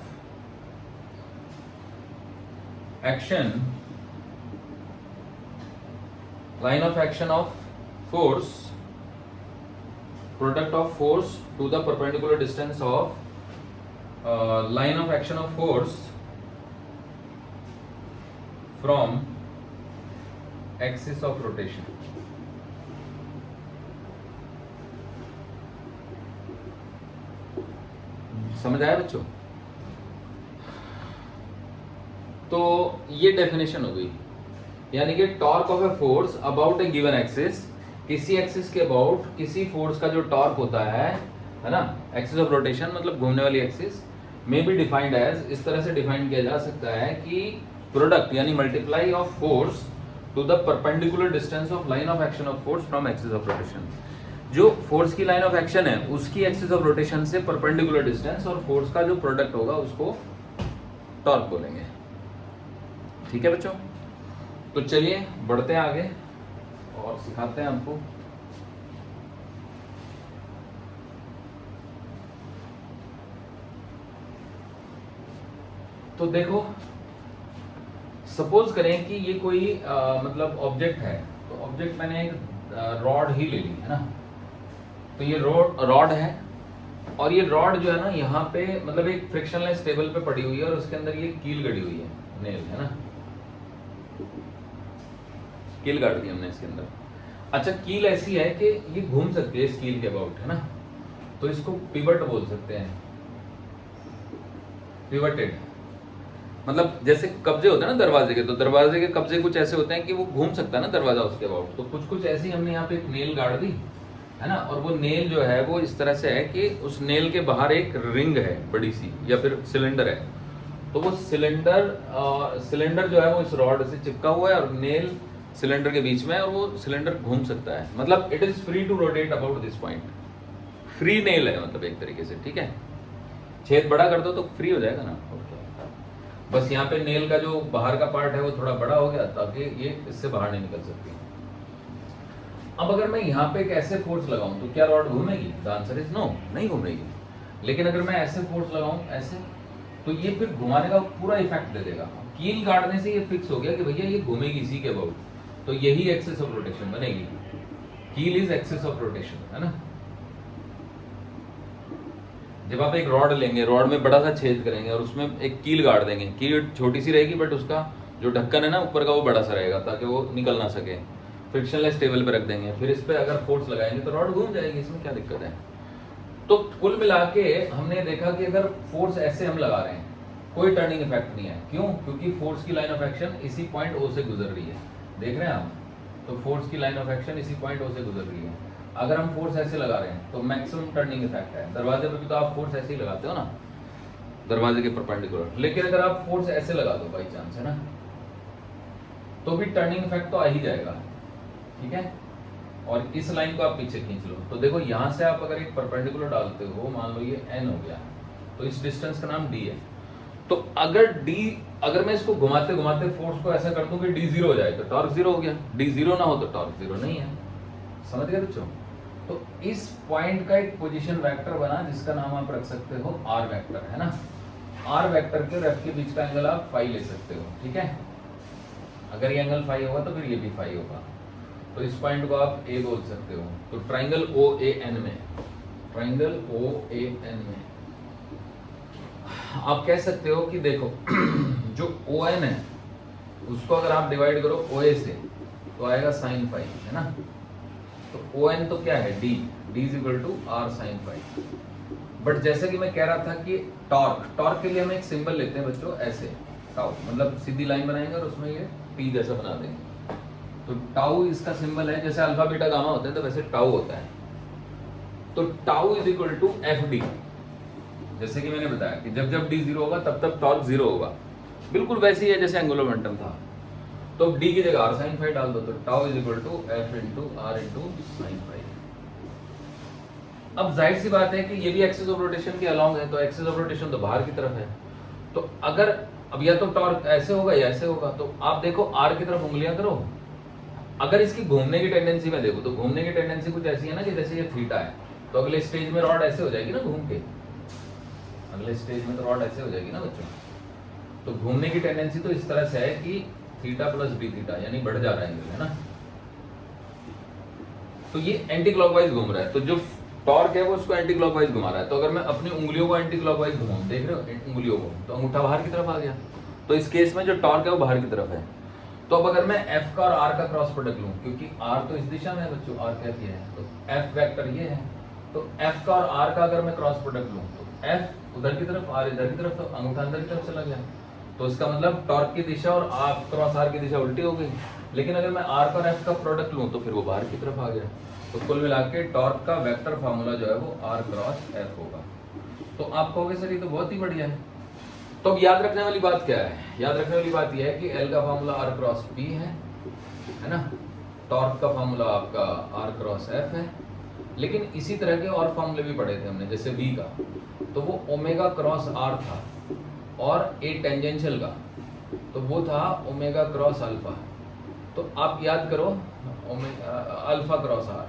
Speaker 1: action of force, product of force to the perpendicular distance of line of action of force from axis of rotation। समझ आया बच्चों? तो ये definition हो गई, यानी कि torque of a force about A given axis, किसी एक्सिस के अबाउट किसी फोर्स का जो टॉर्क होता है है ना। एक्सिस ऑफ रोटेशन मतलब घूमने वाली एक्सिस में बी डिफाइंड एज, इस तरह से डिफाइन किया जा सकता है कि प्रोडक्ट यानी multiply of force to the perpendicular distance of line of action of force from axis of rotation. जो फोर्स की लाइन ऑफ एक्शन है उसकी एक्सिस ऑफ रोटेशन से परपेंडिकुलर डिस्टेंस और फोर्स का जो प्रोडक्ट होगा उसको टॉर्क बोलेंगे। ठीक है बच्चों, तो चलिए बढ़ते हैं आगे और सिखाते हैं आपको। तो देखो, सपोज करें कि ये कोई मतलब ऑब्जेक्ट है, तो ऑब्जेक्ट मैंने एक रॉड ही ले ली है ना। तो ये रॉड है और ये रॉड जो है ना यहाँ पे मतलब एक फ्रिक्शनलेस टेबल पे पड़ी हुई है और उसके अंदर ये कील गड़ी हुई है, नेल है ना, कील गाड़ दी हमने इसके अंदर। अच्छा, कील ऐसी है कि ये घूम सकती है इस कील के अबाउट, है ना, तो इसको पिवट बोल सकते हैं, पिवटेड। मतलब जैसे कब्जे होते हैं ना दरवाजे के, तो दरवाजे के कब्जे कुछ ऐसे होते हैं कि वो घूम सकता है ना दरवाजा उसके अबाउट, तो कुछ कुछ ऐसी हमने यहाँ पे एक नेल गाड़ दी है ना। और वो नेल जो है वो इस तरह से है कि उस नेल के बाहर एक रिंग है बड़ी सी या फिर सिलेंडर है, तो वो सिलेंडर जो है वो इस रॉड से चिपका हुआ है और नेल सिलेंडर के बीच में है और वो सिलेंडर घूम सकता है। मतलब it is free to rotate about this point. Free nail है मतलब एक तरीके से, ठीक है। छेद बड़ा कर दो तो फ्री हो जाएगा ना। बस यहाँ पे नेल का जो बाहर का पार्ट है वो थोड़ा बड़ा हो गया ताकि ये इससे बाहर नहीं निकल सकती। अब अगर मैं यहाँ पे एक ऐसे फोर्स लगाऊं तो क्या रॉड घूमेगी? द आंसर इज नो, नहीं घूमेगी। लेकिन अगर मैं ऐसे फोर्स लगाऊं ऐसे, तो ये फिर घुमाने का पूरा इफेक्ट दे देगा। कील काटने से ये फिक्स हो गया कि भैया ये घूमेगी इसी के अबाउट, तो यही एक्सिस ऑफ रोटेशन बनेगी। कील इज एक्सिस ऑफ रोटेशन, है ना। जब आप एक रॉड लेंगे, रॉड में बड़ा सा छेद करेंगे और उसमें एक कील गाड़ देंगे, कील छोटी सी रहेगी बट उसका जो ढक्कन है ना ऊपर का वो बड़ा सा रहेगा ताकि वो निकल ना सके। फ्रिक्शनलेस टेबल पे रख देंगे, फिर इस पे अगर फोर्स लगाएंगे तो रॉड घूम जाएगी, इसमें क्या दिक्कत है। तो कुल मिला के हमने देखा कि अगर फोर्स ऐसे हम लगा रहे हैं कोई टर्निंग इफेक्ट नहीं है। क्यों? क्योंकि फोर्स की लाइन ऑफ एक्शन इसी पॉइंट ओ से गुजर रही है, देख रहे हैं आप। तो फोर्स की लाइन ऑफ एक्शन इसी पॉइंट ओ से गुजर रही है। अगर हम फोर्स ऐसे लगा रहे हैं तो मैक्सिमम टर्निंग इफेक्ट है। दरवाजे पर भी तो आप फोर्स ऐसे ही लगाते हो ना, दरवाजे के परपेंडिकुलर। लेकिन अगर आप फोर्स ऐसे लगा दो बाई चांस, है ना, तो भी टर्निंग इफेक्ट तो आ ही जाएगा, ठीक है। और इस लाइन को आप पीछे खींच लो, तो देखो यहां से आप अगर एक परपेंडिकुलर डालते हो, मान लो ये n हो गया, तो इस डिस्टेंस का नाम d है। तो अगर मैं इसको घुमाते घुमाते फोर्स को ऐसा कर दूं कि d जीरो हो जाए तो टॉर्क जीरो हो गया, d जीरो ना हो तो टॉर्क जीरो नहीं है। समझ गए बच्चों? तो इस पॉइंट का एक पोजीशन वेक्टर बना जिसका नाम आप रख सकते हो r वेक्टर, है ना। r वेक्टर के और f के बीच का एंगल आप फाई ले सकते हो, ठीक है। अगर ये एंगल फाई होगा तो फिर ये भी फाई होगा, तो इस पॉइंट को आप a बोल सकते हो। तो ट्राइंगल OAN में, ट्राइंगल OAN में आप कह सकते हो कि देखो जो ON है उसको अगर आप डिवाइड करो OA से तो आएगा साइन फाई, है ना। तो ON तो क्या है? d is equal to r sine phi. But जैसे कि मैं कह रहा था कि टॉर्क के लिए हम एक सिंबल लेते हैं बच्चों, ऐसे टाउ, मतलब सीधी लाइन बनाएंगे और उसमें ये T जैसा बना देंगे। तो टाउ इसका सिंबल है, जैसे अल्फा बीटा गामा होते हैं तो वैसे टाउ होता है। तो tau is equal to FD। जैसे कि मैंने बताया कि जब जब d जीरो होगा तब तब टॉर्क जीरो होगा, बिल्कुल वैसे ही है जैसे एंगुलर मोमेंटम था। तो d की जगह r sin फाई डाल दो, तो tau is equal to f into r into sine phi. अब जाहिर सी बात है कि ये भी एक्सिस ऑफ रोटेशन के अलोंग है, तो एक्सिस ऑफ रोटेशन तो बाहर की तरफ है। तो अगर अब या तो टॉर्क ऐसे होगा या ऐसे होगा, तो आप देखो r की तरफ उंगलियां करो। अगर इसकी घूमने की टेंडेंसी में देखो तो घूमने की टेंडेंसी कुछ ऐसी है ना कि जैसे ये थीटा है, तो अगले स्टेज में रॉड ऐसे हो जाएगी ना घूम के, अगले स्टेज में तो रॉड ऐसे हो जाएगी ना बच्चों। तो घूमने की टेंडेंसी तो इस तरह से है कि थीटा प्लस डी थीटा, यानी बढ़ जा रहा है एंगल, है ना। तो ये एंटी क्लॉकवाइज घूम रहा है, तो जो टॉर्क है वो उसको एंटी क्लॉकवाइज घुमा रहा है। तो अगर मैं अपनी उंगलियों को एंटी क्लॉकवाइज घुमाऊं, देख रहे हो उंगलियों को, तो अंगूठा बाहर की तरफ आ गया। तो इस केस में जो टॉर्क है वो बाहर की तरफ है। तो अब अगर मैं f का और r का क्रॉस प्रोडक्ट लूं, क्योंकि r तो इस दिशा में है बच्चों, r कहती है, तो f वेक्टर ये है। तो f का और r का अगर मैं क्रॉस प्रोडक्ट लूं तो f उधर की तरफ, r इधर की तरफ, तो अंगूठा अंदर की तरफ चला गया। तो इसका मतलब टॉर्क की दिशा और क्रॉस r की दिशा उल्टी हो गई। लेकिन अगर मैं आर्क और एफ का प्रोडक्ट लूँ तो फिर वो बाहर की तरफ आ गया। तो कुल मिला के टॉर्क का वेक्टर फार्मूला जो है वो आर क्रॉस एफ होगा। तो आप कहोगे सर ये तो बहुत ही बढ़िया है। तो अब याद रखने वाली बात क्या है? याद रखने वाली बात यह है कि एल का फार्मूला आर क्रॉस पी है ना, टॉर्क का फार्मूला आपका आर क्रॉस एफ है। लेकिन इसी तरह के और फार्मूले भी पढ़े थे हमने, जैसे वी का तो वो ओमेगा क्रॉस आर था, और ए टेंजेंशियल का तो वो था ओमेगा क्रॉस अल्फा। तो आप याद करो अल्फा क्रॉस आर।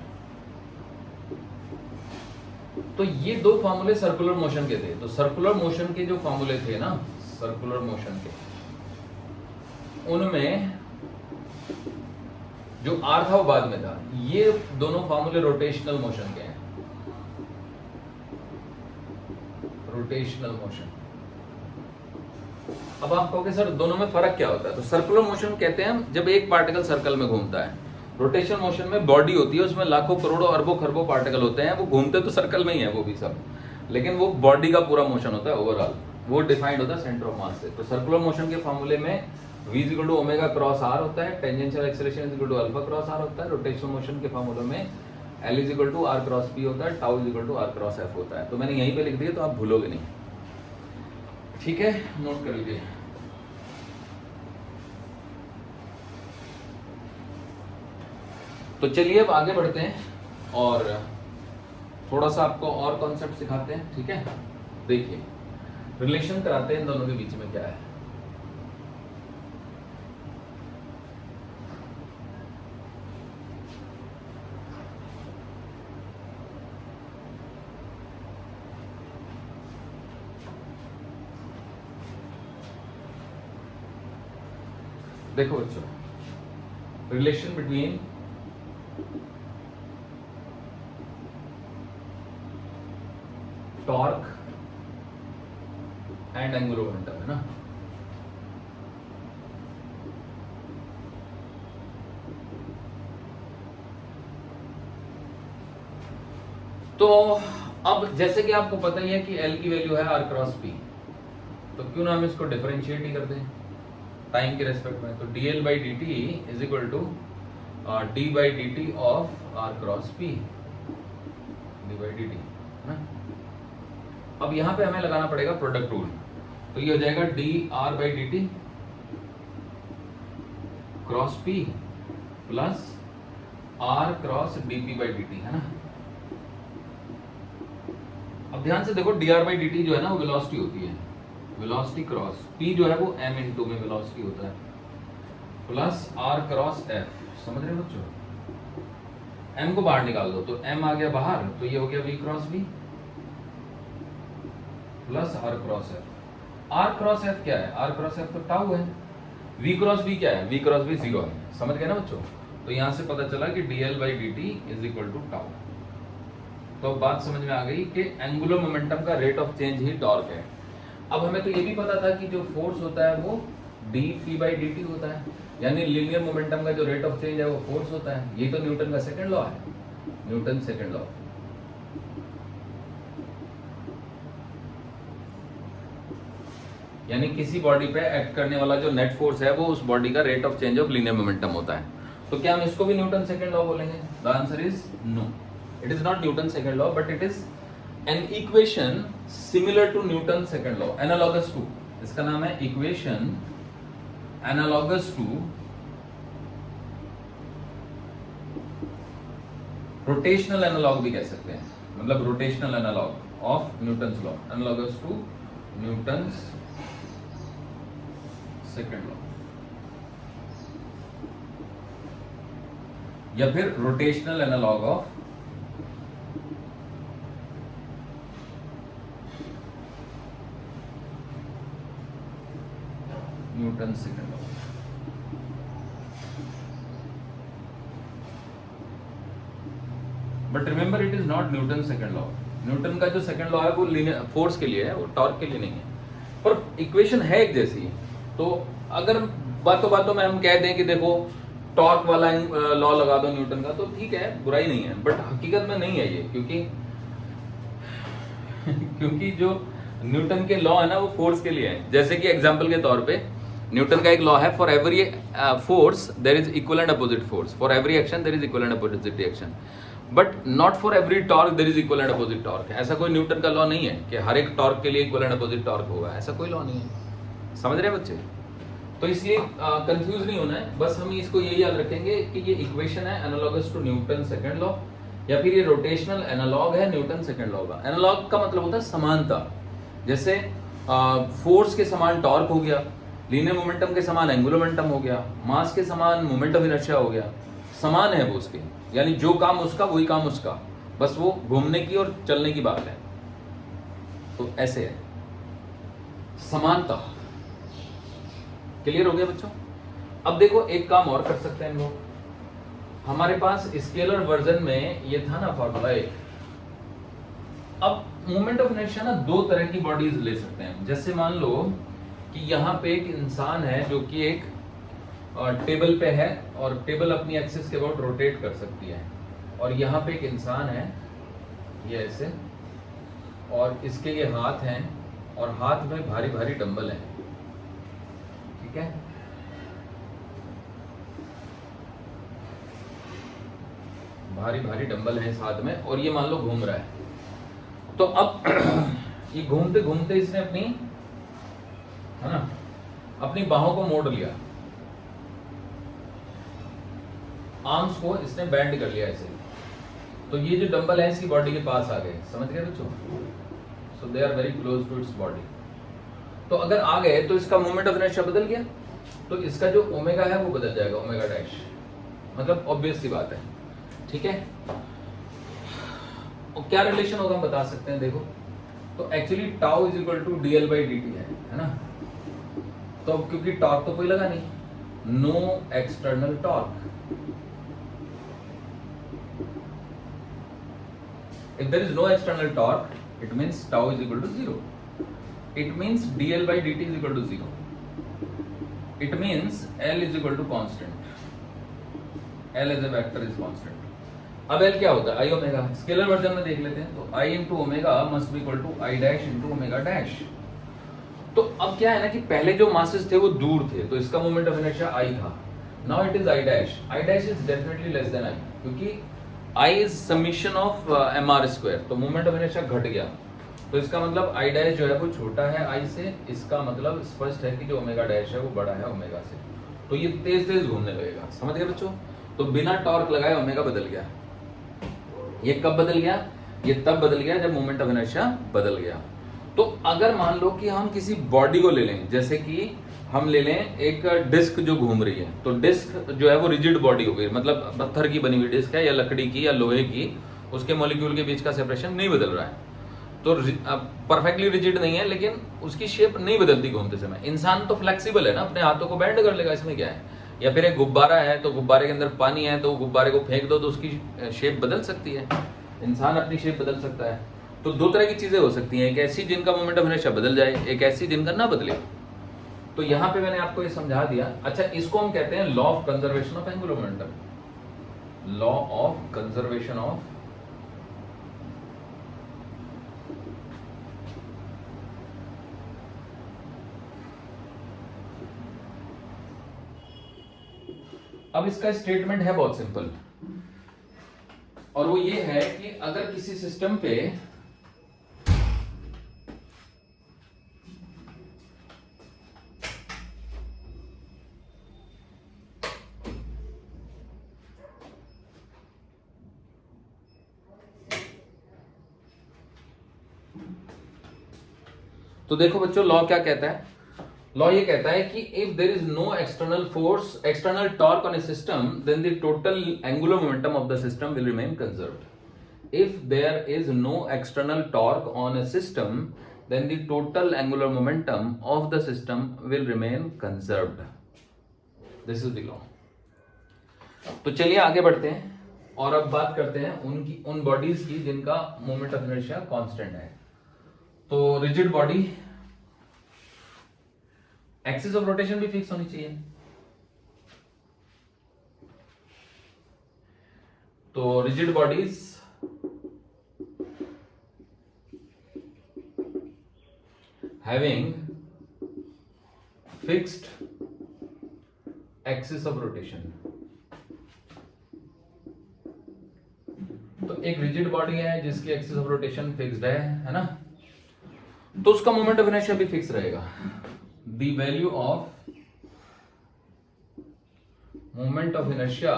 Speaker 1: तो ये दो फार्मूले सर्कुलर मोशन के थे। तो सर्कुलर मोशन के जो फार्मूले थे ना, सर्कुलर मोशन के, उनमें जो आर था वो बाद में था। ये दोनों फार्मूले रोटेशनल मोशन के हैं, रोटेशनल मोशन। अब आप कहोगे सर दोनों में फर्क क्या होता है? तो सर्कुलर मोशन कहते हैं जब एक पार्टिकल सर्कल में घूमता है। रोटेशनल मोशन में बॉडी होती है, उसमें लाखों करोड़ों अरबों खरबों पार्टिकल होते हैं, वो घूमते तो सर्कल में ही है वो भी सब, लेकिन वो बॉडी का पूरा मोशन होता है ओवरऑल, वो डिफाइंड होता है सेंटर ऑफ मास से। तो सर्कुलर मोशन के फॉर्मूले में v is equal to omega cross R होता है, tangential acceleration is equal to alpha cross R होता है। रोटेशनल मोशन के फॉर्मूले में l is equal to R cross P होता है, tau is equal to R cross F होता है। तो मैंने यहीं पे लिख दिया तो आप भूलोगे नहीं, ठीक है, नोट कर लीजिए। तो चलिए अब आगे बढ़ते हैं और थोड़ा सा आपको और कॉन्सेप्ट सिखाते हैं, ठीक है। देखिए रिलेशन कराते हैं इन दोनों के बीच में क्या है। देखो बच्चों, relation between torque and angular momentum है ना। तो अब जैसे कि आपको पता ही है कि L की वैल्यू है आर क्रॉस पी, तो क्यों ना हम इसको डिफरेंशिएट ही कर दें टाइम के रेस्पेक्ट में। तो dl by D T is equal to D by D T of R cross P, D by D T है ना। अब यहां पे हमें लगाना पड़ेगा प्रोडक्ट रूल, तो ये हो जाएगा D R by D T cross P plus R cross D P by D T है ना। अब ध्यान से देखो, D R by D T जो है ना वो वेलोसिटी होती है, वेलोसिटी क्रॉस पी जो है वो m इंटू में वेलोसिटी होता है, प्लस आर क्रॉस एफ। समझ रहे हो बच्चों? m को बाहर निकाल दो तो m आ गया बाहर, तो ये हो गया v cross v plus R cross F. R cross F क्या है? आर क्रॉस एफ तो टाउ है। v क्रॉस v क्या है? v क्रॉस v 0 है। समझ गए ना बच्चों? तो यहां से पता चला कि dl by D T is equal to tau. तो बात समझ में आ गई कि एंगुलर मोमेंटम का रेट ऑफ चेंज ही टॉर्क है। अब हमें तो ये भी पता था कि जो फोर्स होता है वो D P by D T होता है, यानी लीनियर मोमेंटम का जो रेट ऑफ चेंज है वो फोर्स होता है। ये तो न्यूटन का सेकंड लॉ है, न्यूटन सेकंड लॉ। यानी किसी बॉडी पे एक्ट करने वाला जो नेट फोर्स है वो उस बॉडी का rate of change of linear momentum होता है। तो क्या हम इसको भी न्यूटन सेकंड लॉ बोलेंगे? The answer is no, it is not Newton second law, but it is an equation similar to Newton second law, analogous to. इसका नाम है equation analogous to rotational analog भी कह सकते हैं, मतलब rotational analog of Newton's law, analogous to Newton's second law, या फिर rotational analog of Newton second law. But remember it is not Newton second law. Newton का जो सेकंड लॉ है वो लीनियर फोर्स के लिए है, वो टॉर्क के लिए नहीं है, पर इक्वेशन है एक जैसी। तो अगर बातों बातों में हम कह दें कि देखो टॉर्क वाला लॉ लगा दो न्यूटन का, तो ठीक है, बुराई नहीं है, बट हकीकत में नहीं है ये, क्योंकि जो न्यूटन के लॉ है ना वो फोर्स के लिए है। जैसे कि एग्जांपल के तौर पे न्यूटन का एक लॉ है, for every force there is equal and opposite force, for every action there is equal and opposite reaction, but not for every torque there is equal and opposite torque. ऐसा कोई Newton का law नहीं है कि हर एक torque के लिए equal and opposite torque होगा, ऐसा कोई लॉ नहीं है। समझ रहे हैं बच्चे? तो इसलिए कंफ्यूज नहीं होना है, बस हम इसको ये याद रखेंगे कि ये इक्वेशन है analogous to Newton second law, या फिर ये रोटेशनल एनालॉग है न्यूटन सेकंड लॉ का। एनालॉग का मतलब होता है समानता, जैसे फोर्स के समान टॉर्क हो गया, लीनियर मोमेंटम के समान एंगुलर मोमेंटम हो गया, मास के समान मोमेंट ऑफ इनर्शिया हो गया, समान है वो उसके, यानी जो काम उसका वही काम उसका, बस वो घूमने की और चलने की बात है। तो ऐसे है समानता। क्लियर हो गया बच्चों? अब देखो एक काम और कर सकते हैं हम लोग, हमारे पास स्केलर वर्जन में ये था ना फॉर्मूला एक। अब मोमेंट ऑफ इनर्शिया ना दो तरह की बॉडीज ले सकते हैं। जैसे मान लो कि यहाँ पे एक इंसान है जो कि एक टेबल पे है और टेबल अपनी एक्सिस के अबाउट रोटेट कर सकती है, और यहाँ पे एक इंसान है ये ऐसे, और इसके ये हाथ हैं और हाथ में भारी भारी डंबल हैं, ठीक है। भारी भारी डंबल है इस हाथ में, और ये मान लो घूम रहा है। तो अब ये घूमते घूमते इसने अपनी, है ना, अपनी बाहों को मोड़ लिया, आर्म्स को इसने बैंड कर लिया ऐसे। तो ये जो डंबल है इसकी बॉडी के पास आ गए, समझ गए बच्चों? So they are very close to its body. तो अगर आ गए तो इसका मोमेंट ऑफ इनर्शिया बदल गया, तो इसका जो ओमेगा है वो बदल जाएगा, ओमेगा डैश, मतलब ऑब्वियस सी बात है, ठीक है। और क्या रिलेशन होगा हम बता सकते हैं, देखो तो actually tau is equal to D L by D T है ना। तो क्योंकि टॉर्क तो कोई लगा नहीं, no external torque, if there is no external torque it means tau is equal to 0, it means dl by dt is equal to 0, it means L is equal to constant, L as a vector is constant। अब L क्या होता है? I omega. Scalar version में देख लेते हैं, तो I into omega must be equal to I dash into omega dash. तो अब क्या है ना कि पहले जो मासेस थे वो दूर थे, तो इसका मोमेंट ऑफ इनर्शिया I था, now it is I dash. I dash is definitely less than I, क्योंकि I is summation of mr square, तो मोमेंट ऑफ इनर्शिया घट गया, तो इसका मतलब I डैश जो है वो छोटा है I से, इसका मतलब स्पष्ट है कि जो ओमेगा डैश है वो बड़ा है ओमेगा से, तो ये तेज तेज घूमने लगेगा। समझ गए बच्चों? तो बिना टॉर्क लगाए ओमेगा बदल गया। ये कब बदल गया? ये तब बदल गया जब मोमेंट ऑफ इनर्शिया बदल गया। तो अगर मान लो कि हम किसी बॉडी को ले लें, जैसे कि हम ले लें एक डिस्क जो घूम रही है, तो डिस्क जो है वो रिजिड बॉडी हो गई, मतलब पत्थर की बनी हुई डिस्क है या लकड़ी की या लोहे की, उसके मॉलिक्यूल के बीच का सेपरेशन नहीं बदल रहा है, तो परफेक्टली रिजिड नहीं है, लेकिन उसकी शेप नहीं बदलती घूमते समय। इंसान तो फ्लेक्सिबल है ना, अपने हाथों को बेंड कर लेगा, इसमें क्या है। या फिर एक गुब्बारा है, तो गुब्बारे के अंदर पानी है, तो गुब्बारे को फेंक दो तो उसकी शेप बदल सकती है, इंसान अपनी शेप बदल सकता है। तो दो तरह की चीजें हो सकती हैं, एक ऐसी जिनका मोमेंट ऑफ इनर्शिया बदल जाए, एक ऐसी जिनका ना बदले। तो यहां पे मैंने आपको ये समझा दिया। अच्छा, इसको हम कहते हैं law of conservation of angular momentum, law of conservation of अब इसका स्टेटमेंट है बहुत सिंपल, और वो ये है कि अगर किसी सिस्टम पे तो देखो बच्चों लॉ क्या कहता है? लॉ ये कहता है कि if there is no external force, external torque on a system, then the total angular momentum of the system will remain conserved. If there is no external torque on a system, then the total angular momentum of the system will remain conserved. This is the law. तो चलिए आगे बढ़ते हैं और अब बात करते हैं उन बॉडीज की जिनका मोमेंट ऑफ इनर्शिया कांस्टेंट है। तो rigid body, axis of rotation भी फिक्स होनी चाहिए। तो rigid bodies having fixed axis of rotation. तो एक रिजिड बॉडी है जिसकी एक्सिस ऑफ रोटेशन फिक्स्ड है ना, तो उसका मोमेंट ऑफ इनर्शिया भी फिक्स रहेगा। The value of moment of inertia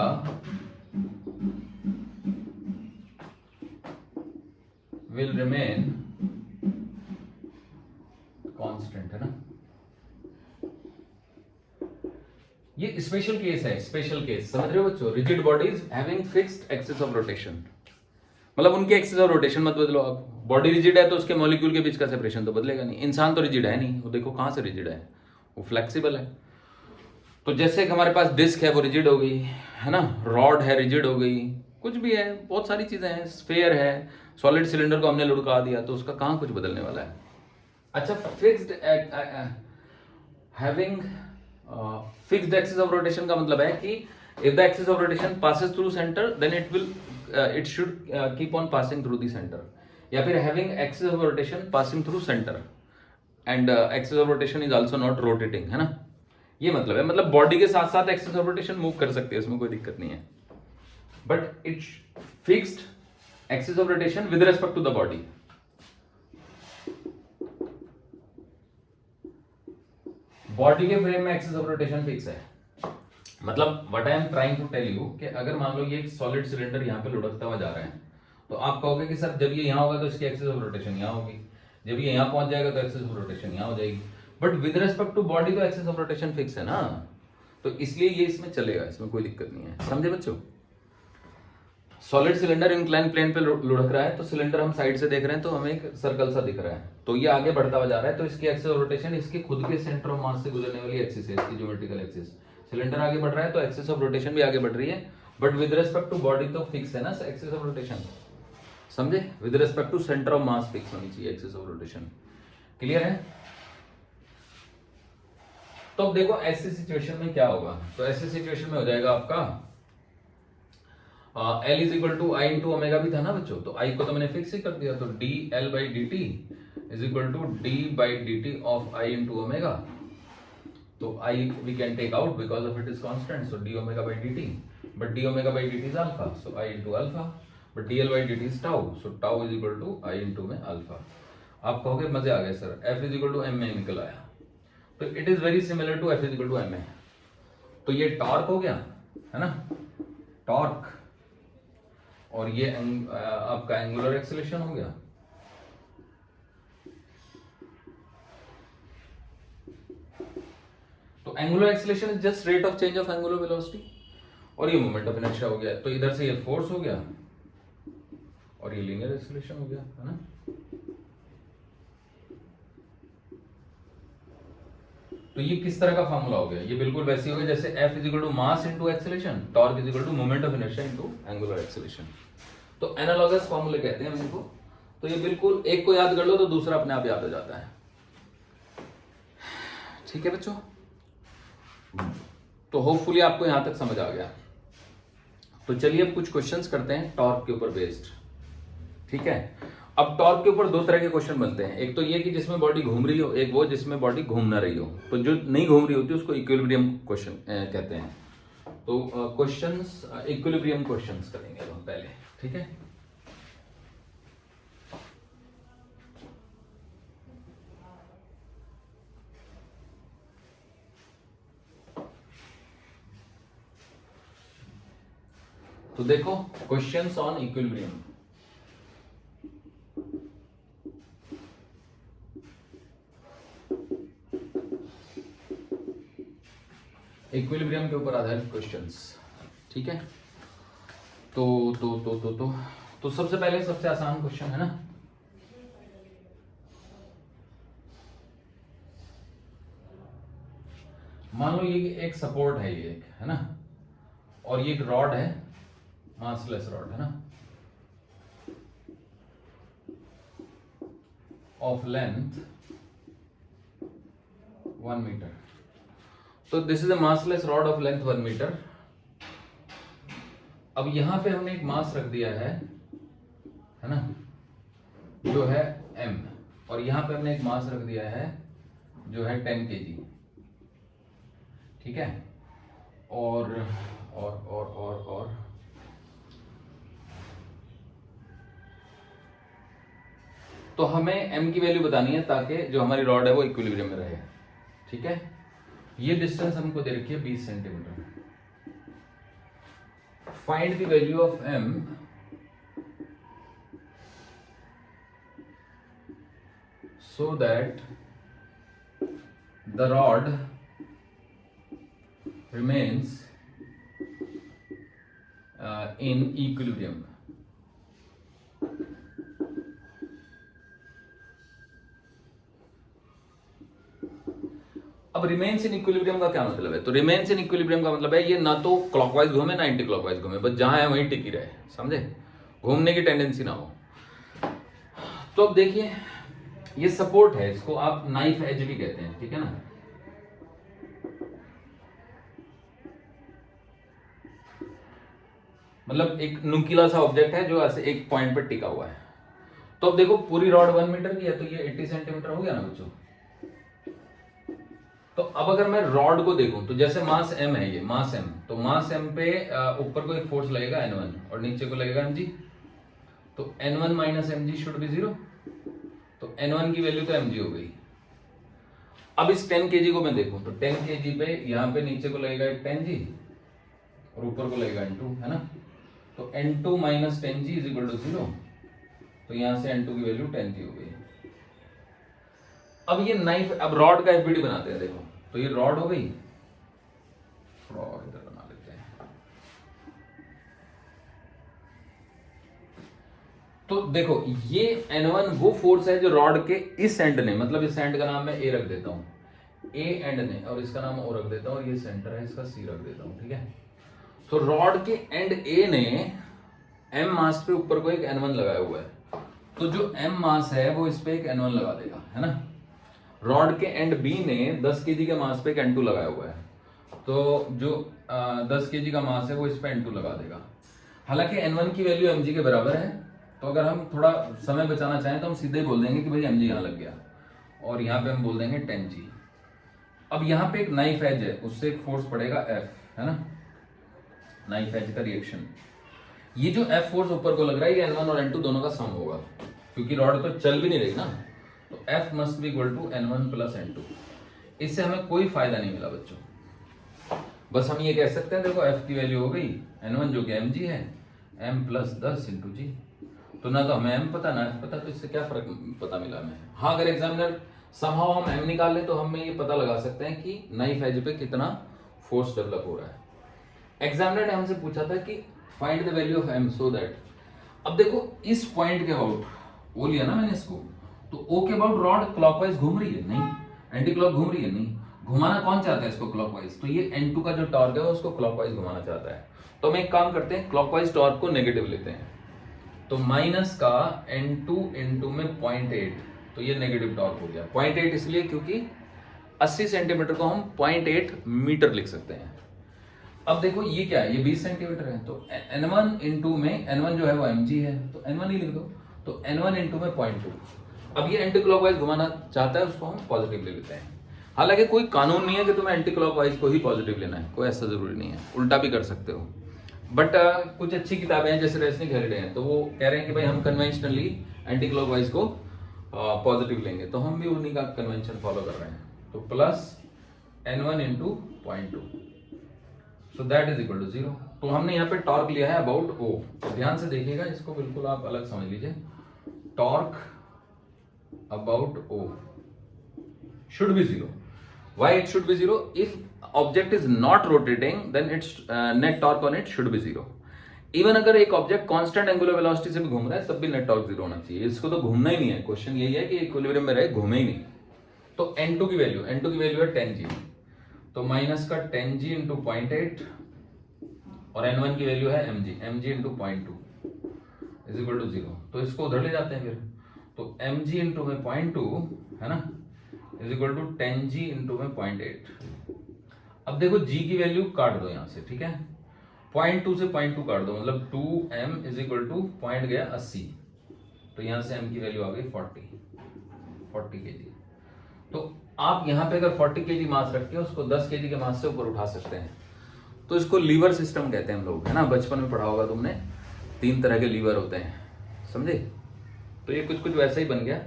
Speaker 1: will remain constant, है ना। ये स्पेशल केस है, स्पेशल केस, समझ रहे हो बच्चों। Rigid bodies having fixed axis of rotation, मतलब उनकी एक्सिस ऑफ रोटेशन मत बदलो आप। बॉडी रिजिड है तो उसके मॉलिक्यूल के बीच का सेपरेशन तो बदलेगा नहीं। इंसान तो रिजिड है नहीं, वो देखो कहां से रिजिड है, वो फ्लेक्सिबल है। तो जैसे कि हमारे पास डिस्क है वो रिजिड हो गई, है ना, रॉड है रिजिड हो गई, कुछ भी है, बहुत सारी चीजें हैं, स्फेयर है, सॉलिड सिलेंडर को हमने लुढ़का दिया तो उसका कहां कुछ बदलने वाला है। अच्छा, fixed having fixed axis of rotation का मतलब है कि if the axis of rotation passes through center then it should keep on passing through the center, या फिर having axis of rotation passing through center and axis of rotation is also not rotating, है ना। ये मतलब है, मतलब body के साथ साथ एक्सिस ऑफ रोटेशन मूव कर सकती है, इसमें कोई दिक्कत नहीं है, but it's fixed axis of rotation with respect to the body. Body के फ्रेम में एक्सिस ऑफ रोटेशन फिक्स है, मतलब what I am trying to tell you कि अगर मान लो ये एक सॉलिड सिलेंडर यहाँ पे लुढ़कता हुआ जा रहा है, तो आप कहोगे कि सर जब ये यहाँ होगा तो इसकी एक्सिस ऑफ रोटेशन यहाँ होगी, जब ये यहाँ पहुंच जाएगा तो एक्सिस ऑफ रोटेशन यहाँ हो जाएगी, but with respect to body तो एक्सिस ऑफ रोटेशन फिक्स है ना, तो इसलिए ये इसमें चलेगा, इसमें कोई दिक्कत नहीं है, समझे बच्चों। सॉलिड सिलेंडर इंक्लाइन प्लेन पे लुढ़क रहा है, तो सिलेंडर हम साइड से देख रहे हैं तो हमें एक सर्कल सा दिख रहा है, तो ये आगे बढ़ता हुआ जा रहा है, तो इसकी एक्सिस ऑफ रोटेशन इसके खुद के सेंटर ऑफ मास से गुजरने वाली एक्सिस है, इसकी ज्योमेट्रिकल एक्सिस। सिलेंडर आगे बढ़ रहा है तो एक्सिस ऑफ रोटेशन भी आगे बढ़ रही है, but with respect to body तो फिक्स है ना एक्सिस ऑफ रोटेशन, समझे। With respect to centre of mass fix होनी चाहिए एक्सिस ऑफ रोटेशन, क्लियर है। तो अब देखो ऐसी सिचुएशन में क्या होगा, तो ऐसी सिचुएशन में हो जाएगा आपका L is equal to I into omega भी था ना बच्चों, तो I को तो मैंने फिक्स ही कर दिया, तो D L by D T is equal to D by D T of I into omega, तो I we can take out because of it is constant, so d omega by dt, but d omega by dt is alpha, so I into alpha, but dl by dt is tau, so tau is equal to I into में alpha। आप कहोगे मजे आ गए sir, F is equal to m में निकल आया, तो it is very similar to F is equal to m है, तो ये टॉर्क हो गया, है ना, टॉर्क, और ये आपका एंगुलर एक्सेलरेशन हो गया। तो angular acceleration is just rate of change of angular velocity, और ये मोमेंट ऑफ इनर्शिया हो गया, तो इधर से ये फोर्स हो गया और ये लीनियर एक्सेलरेशन हो गया, है ना। तो ये किस तरह का फॉर्मूला हो गया, ये बिल्कुल वैसे हो गया जैसे F is equal to mass into acceleration, torque is equal to moment of inertia into angular acceleration, तो एनालॉगस फॉर्मूले कहते हैं इनको। तो ये बिल्कुल एक को याद कर लो तो दूसरा अपने आप याद हो जाता है, ठीक है बच्चों। तो होपफुली आपको यहां तक समझ आ गया। तो चलिए अब कुछ क्वेश्चंस करते हैं टॉर्क के ऊपर बेस्ड, ठीक है। अब टॉर्क के ऊपर दो तरह के क्वेश्चन बनते हैं, एक तो ये कि जिसमें बॉडी घूम रही हो, एक वो जिसमें बॉडी घूम ना रही हो। तो जो नहीं घूम रही होती उसको इक्विलिब्रियम क्वेश्चन कहते हैं। तो क्वेश्चंस इक्विलिब्रियम क्वेश्चंस करेंगे अब हम पहले, ठीक है। तो देखो क्वेश्चंस ऑन इक्विलिब्रियम, इक्विलिब्रियम के ऊपर आधारित क्वेश्चंस, ठीक है। तो सबसे पहले सबसे आसान क्वेश्चन है ना, मान लो ये एक सपोर्ट है, ये एक है ना, और ये एक रॉड है, मासलेस रॉड है ना, ऑफ लेंथ 1 मीटर। तो this is a massless rod of length 1 metre. अब यहां पे हमने एक मास रख दिया है ना, जो है m, और यहां पे हमने एक मास रख दिया है जो है 10 kg, ठीक है। और तो हमें m की वैल्यू बतानी है ताकि जो हमारी रॉड है वो इक्विलिब्रियम में रहे। ठीक है, ये डिस्टेंस हमको दे रखी है 20 centimetre. Find the value of m so that the rod remains in equilibrium। अब रिमेन्स इन इक्विलिब्रियम का क्या मतलब है? तो रिमेन्स इन इक्विलिब्रियम का मतलब है ये ना तो क्लॉकवाइज घूमे ना एंटी क्लॉकवाइज घूमे, बस जहां है वहीं टिकी रहे, समझे? घूमने की टेंडेंसी ना हो। तो अब देखिए ये सपोर्ट है, इसको आप नाइफ एज भी कहते हैं, ठीक है ना। मतलब एक नुकीला सा ऑब्जेक्ट है जो ऐसे एक पॉइंट पर टिका हुआ है। तो अब देखो पूरी रॉड 1 मीटर की है तो ये 80 सेंटीमीटर हो गया ना बच्चों। तो अब अगर मैं रॉड को देखूं तो जैसे मास m है, ये मास m, तो मास m पे ऊपर को एक फोर्स लगेगा N1 और नीचे को लगेगा mg। तो N1 minus mg should be 0। तो N1 की वैल्यू तो mg हो गई। अब इस 10 kg को मैं देखूं तो 10 kg पे यहाँ पे नीचे को लगेगा 10g और ऊपर को लगेगा N2, है ना। तो N2 minus 10g is equal to 0। तो यहां से N2 की वैल्यू 10g हो गई। अब ये नाइफ, अब रॉड का एफबीडी बनाते हैं। देखो तो ये रॉड हो गई, रॉड इधर बना लेते हैं। तो देखो ये N1 वो फोर्स है जो रॉड के इस एंड ने, मतलब इस एंड का नाम मैं A रख देता हूं, A एंड ने, और इसका नाम O रख देता हूं, और ये सेंटर है इसका C रख देता हूं, ठीक है। तो रॉड के एंड A ने M मास पे ऊपर को एक N1 लगाया हुआ है, तो जो M मास है वो इस पे एक N1 लगा देगा, है ना। रॉड के एंड B ने 10 kg के मास पे एक N2 लगाया हुआ है, तो जो 10 kg का मास है वो इस पे N2 लगा देगा। हालांकि N1 की वैल्यू mg के बराबर है, तो अगर हम थोड़ा समय बचाना चाहें तो हम सीधे ही बोल देंगे कि भाई mg यहाँ लग गया, और यहाँ पे हम बोल देंगे 10g। अब यहाँ पे एक नाइफ एज है, उससे एक फोर्स पड़ेगा F, है ना, नाइफ एज का रिएक्शन। ये जो F फोर्स ऊपर को लग रहा है ये N1 और N2 दोनों का सम होगा, क्योंकि रॉड तो चल भी नहीं रही ना। तो F must be equal to N1 plus N2। इससे हमें कोई फायदा नहीं मिला बच्चों, बस हम ये कह सकते हैं देखो F की वैल्यू हो गई N1 जो कि mg है, m प्लस 10 इंटू जी। तो ना तो हमें m पता ना F पता, तो इससे क्या फर्क पता मिला हमें? हाँ, अगर एग्जामिनर समहाउ हम m निकाल ले तो हमें ये पता लगा सकते हैं कि नाइफ एज पे कितना फोर्स डेवलप हो रहा है। एग्जामिनर ने हमसे पूछा था कि find the value of m so that, अब देखो इस पॉइंट के अबाउट वो लिया ना मैंने इसको, तो O के अबाउट रॉड क्लॉकवाइज घूम रही है, नहीं, एंटी क्लॉक घूम रही है, नहीं, घुमाना कौन चाहता है इसको? क्लॉकवाइज। तो ये N2 का जो टॉर्क है वो उसको क्लॉकवाइज घुमाना चाहता है। तो हम एक काम करते हैं, क्लॉकवाइज टॉर्क को नेगेटिव लेते हैं, तो माइनस का N2 इंटू में 0.8, तो ये नेगेटिव टॉर्क हो गया। 0.8 इसलिए क्योंकि 80 सेंटीमीटर को हम 0.8 मीटर लिख सकते हैं। अब देखो ये क्या है, ये 20 सेंटीमीटर है, तो N1 इंटू में, N1 जो है वो mg है, तो N1 ही लिख दो, तो N1 इंटू में 0.2। अब ये एंटी क्लॉकवाइज घुमाना चाहता है, उसको हम पॉजिटिव ले लेते हैं। हालांकि कोई कानून नहीं है कि तुम्हें एंटी क्लॉकवाइज को ही पॉजिटिव लेना है, कोई ऐसा जरूरी नहीं है, उल्टा भी कर सकते हो। बट कुछ अच्छी किताबें हैं जैसे रेसनिक हेरिडे हैं, तो वो कह रहे हैं कि भाई हम कन्वेंशनली एंटी क्लॉकवाइज को पॉजिटिव लेंगे, तो हम भी उन्हीं का कन्वेंशन फॉलो कर रहे हैं। तो plus N1 into 0.2, so that is equal to 0। तो हमने यहाँ पे टॉर्क लिया है अबाउट O। तो ध्यान से देखिएगा, इसको बिल्कुल आप अलग समझ लीजिए। Torque about O should be 0. Why it should be 0? If object is not rotating, then its net torque on it should be 0. Even अगर एक ऑब्जेक्ट कांस्टेंट एंगुलर वेलोसिटी से भी घूम रहा है तब भी नेट टॉर्क 0 होना चाहिए। इसको तो घूमना ही नहीं है, क्वेश्चन यही है कि इक्विलिब्रियम में रहे, घूमे ही नहीं। तो N2 की वैल्यू है 10g, तो माइनस का 10g इंटू 0.8, और N1 की वैल्यू है mg into 0.2 is equal to 0। तो इसको उधर ले जाते हैं फिर, तो mg इंटू में 0.2 है ना, is equal to 10g into में 0.8। अब देखो g की वैल्यू काट दो यहां से, ठीक है, 0.2 से 0.2 काट दो, मतलब 2m is equal two point गया 80, तो यहां से m की वैल्यू आ गई 40 kg। तो आप यहां पे अगर 40 kg मास रख के उसको 10 kg के मास से ऊपर उठा सकते हैं। तो इसको लीवर सिस्टम कहते हैं हम लोग, है ना, बचपन में पढ़ा होगा तुमने, 3 तरह के लीवर होते हैं, समझे। तो ये कुछ कुछ वैसा ही बन गया,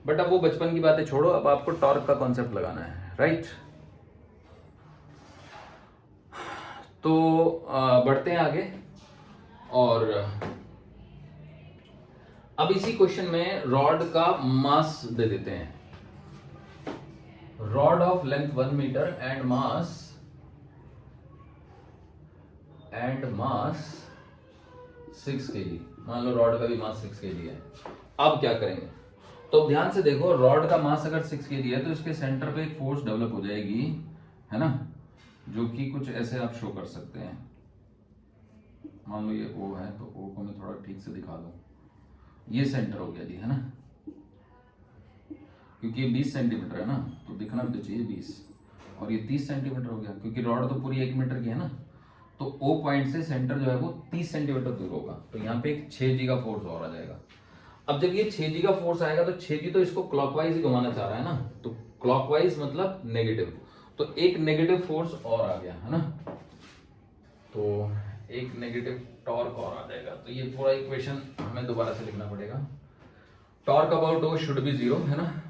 Speaker 1: बट अब वो बचपन की बातें छोड़ो, अब आपको टॉर्क का कॉन्सेप्ट लगाना है, राइट। तो बढ़ते हैं आगे, और अब इसी क्वेश्चन में रॉड का मास दे देते हैं। Rod of length 1 metre and mass 6 kg। मान लो रॉड का भी मास 6 kg है। अब क्या करेंगे, तो ध्यान से देखो, रॉड का मास अगर 6 kg है तो इसके सेंटर पे एक फोर्स डेवलप हो जाएगी, है ना, जो कि कुछ ऐसे आप शो कर सकते हैं। मान लो ये O है, तो O को मैं थोड़ा ठीक से दिखा दूं, ये सेंटर हो गया जी, है ना, क्योंकि ये 20 सेंटीमीटर है ना, तो दिखना भी तो चाहिए 20, और ये 30 सेंटीमीटर हो गया, क्योंकि रॉड तो पूरी 1 मीटर की है ना, तो O पॉइंट से सेंटर जो है वो 30 सेंटीमीटर दूर होगा, तो यहाँ पे एक 6G का फोर्स और आ जाएगा। अब जब ये 6G का फोर्स आएगा तो 6G तो इसको क्लॉकवाइज ही घुमाना चाह रहा है ना, तो क्लॉकवाइज मतलब नेगेटिव, तो एक नेगेटिव फोर्स और आ गया, है ना, तो एक नेगेटिव टॉर्क और आ जाएगा। तो ये पूरा इक्वेशन हमें दोबारा से लिखना पड़ेगा। Torque about O should be 0, है ना,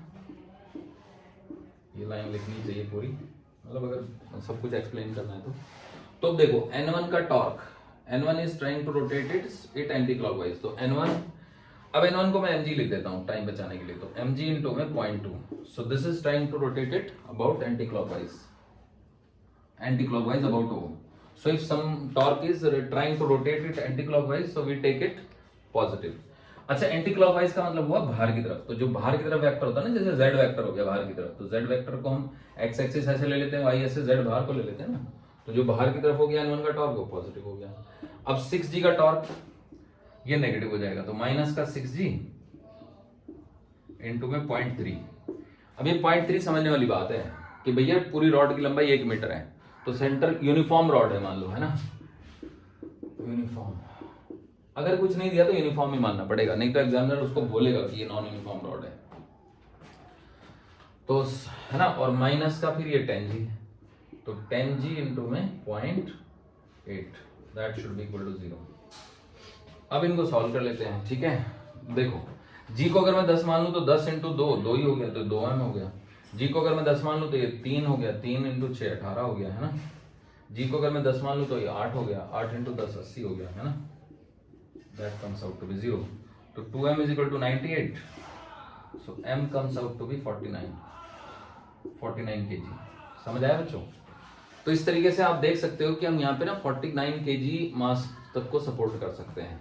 Speaker 1: ये लाइन लिखनी चाहिए पूरी, मतलब अगर सब कुछ एक्सप्लेन करना है तो अब देखो N1 का torque, N1 is trying to rotate it anti clockwise, तो N1, अब N1 को मैं mg लिख देता हूँ टाइम बचाने के लिए, तो mg इंटू में 0.2, so this is trying to rotate it about anti clockwise about O. So if some torque is trying to rotate it anti-clockwise, so we take it positive. अच्छा, anti clockwise का मतलब हुआ बाहर की तरफ, तो जो बाहर की तरफ वेक्टर होता है ना, जैसे z वेक्टर हो गया बाहर की तरफ, तो z वेक्टर को हम x एक्सिस ऐसे ले लेते हैं, y ऐसे z बाहर को ले लेते हैं ना, तो जो बाहर की तरफ हो गया N1 का टॉर्क वो पॉजिटिव हो गया। अब 6G का टॉर्क ये नेगेटिव हो जाएगा, तो माइनस का 6G इंटू में 0.3। अब ये 0.3 समझने वाली बात है कि भैया पूरी रॉड की लंबाई 1 मीटर है, तो सेंटर यूनिफॉर्म रॉड है मान लो, है ना, यूनिफॉर्म, अगर कुछ नहीं दिया तो यूनिफॉर्म ही मानना पड़ेगा, नहीं तो एग्जामिनर उसको बोलेगा कि ये नॉन यूनिफॉर्म रॉड है, तो है ना, और माइनस का फिर ये 10G, तो 10G इंटू में 0.8, that should be equal to 0। अब इनको सॉल्व कर लेते हैं, ठीक है। देखो G को अगर मैं 10 मान लूं तो 10 इंटू 2 ही हो गया, तो 2m हो गया। G को अगर मैं 10 मान लूं तो ये 3 हो गया, 3 इंटू 6 18 हो गया, है ना। G को अगर मैं 10 मान लूं तो ये 8 हो गया, 8 इंटू 10 80 हो गया, है ना, that comes out to be 0। तो 2m is equal to 98, so m comes out to be 49 kg। समझ आया बच्चों? तो इस तरीके से आप देख सकते हो कि हम यहाँ पे ना 49 kg मास तक को सपोर्ट कर सकते हैं,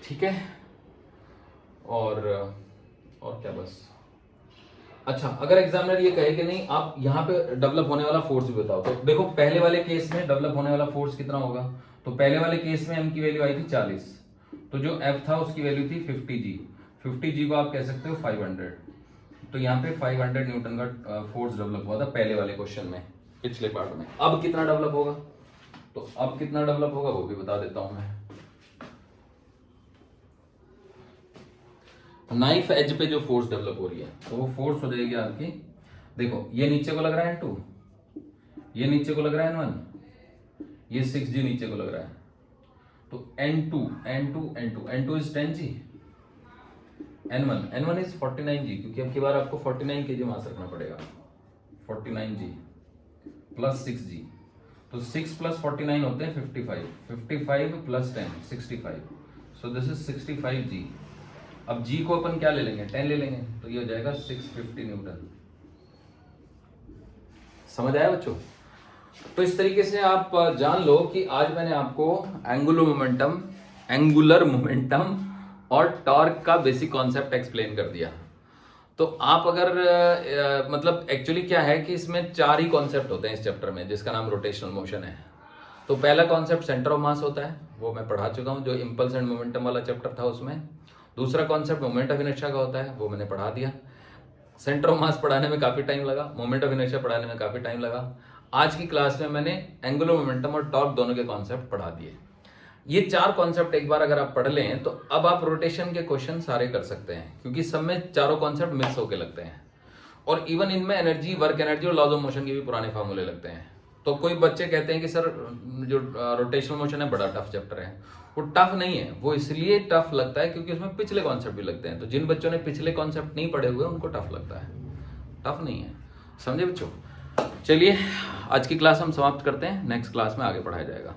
Speaker 1: ठीक है। और क्या बस, अच्छा, अगर एग्जामिनर ये कहे कि नहीं आप यहाँ पे डेवलप होने वाला फोर्स भी बताओ, तो देखो पहले वाले केस में डेवलप होने वाला फोर्स कितना होगा, तो पहले वाले केस में m की वैल्यू आई थी 40, तो जो f था उसकी वैल्यू थी 50G को आप कह सकते हो 500, तो यहाँ पे 500 न्यूटन का फोर्स डेवलप हुआ था पहले वाले क्वेश्चन में, पिछले पार्ट में। अब कितना डेवलप होगा, तो अब कितना डेवलप होगा वो भी बता देता हूं मैं। नाइफ एज पे जो फोर्स डेवलप हो रही है, तो वो फोर्स हो जाएगी आपकी, देखो ये नीचे को लग रहा है N2, ये नीचे को लग रहा है N1, ये 6G नीचे को लग रहा है, तो N2 is 10G, N1 is 49G, क्योंकि अब की बार आपको 49 kg मास रखना पड़ेगा, 49G प्लस 6G, तो 6 प्लस 49 होते हैं 55 plus 10 65, so this is 65G। अब G को अपन क्या ले लेंगे, 10 ले लेंगे, तो ये हो जाएगा 650 न्यूटन। समझ आया बच्चों? तो इस तरीके से आप जान लो कि आज मैंने आपको एंगुलर मोमेंटम और टॉर्क का बेसिक कॉन्सेप्ट एक्सप्लेन कर दिया। तो आप अगर मतलब एक्चुअली क्या है कि इसमें 4 ही कॉन्सेप्ट होते हैं इस चैप्टर में, जिसका नाम रोटेशनल मोशन है। तो पहला कॉन्सेप्ट सेंटर ऑफ मास होता है, वो मैं पढ़ा चुका हूँ, जो इंपल्स एंड मोमेंटम वाला चैप्टर था उसमें। दूसरा कॉन्सेप्ट मोमेंट ऑफ इनर्शिया का होता है, वो मैंने पढ़ा दिया। सेंटर ऑफ मास पढ़ाने में काफी टाइम लगा, मोमेंट ऑफ इनर्शिया पढ़ाने में काफी टाइम लगा। आज की क्लास में मैंने एंगुलर मोमेंटम और टॉर्क दोनों के कॉन्सेप्ट पढ़ा दिए। ये 4 कॉन्सेप्ट एक बार अगर आप पढ़ लें तो अब आप रोटेशन के क्वेश्चन सारे कर सकते हैं, क्योंकि सब में चारों कॉन्सेप्ट मिक्स होके लगते हैं। और इवन इनमें एनर्जी, वर्क एनर्जी और लॉज ऑफ मोशन के भी पुराने फार्मूले लगते हैं। तो कोई बच्चे कहते हैं कि सर जो रोटेशनल मोशन है बड़ा टफ चैप्टर है। वो टफ नहीं है, वो इसलिए टफ लगता है क्योंकि उसमें पिछले कॉन्सेप्ट भी लगते हैं। तो जिन बच्चों ने पिछले कॉन्सेप्ट नहीं पढ़े हुए उनको टफ लगता है, टफ नहीं है। समझे बच्चों? चलिए आज की क्लास हम समाप्त करते हैं, नेक्स्ट क्लास में आगे पढ़ाया जाएगा।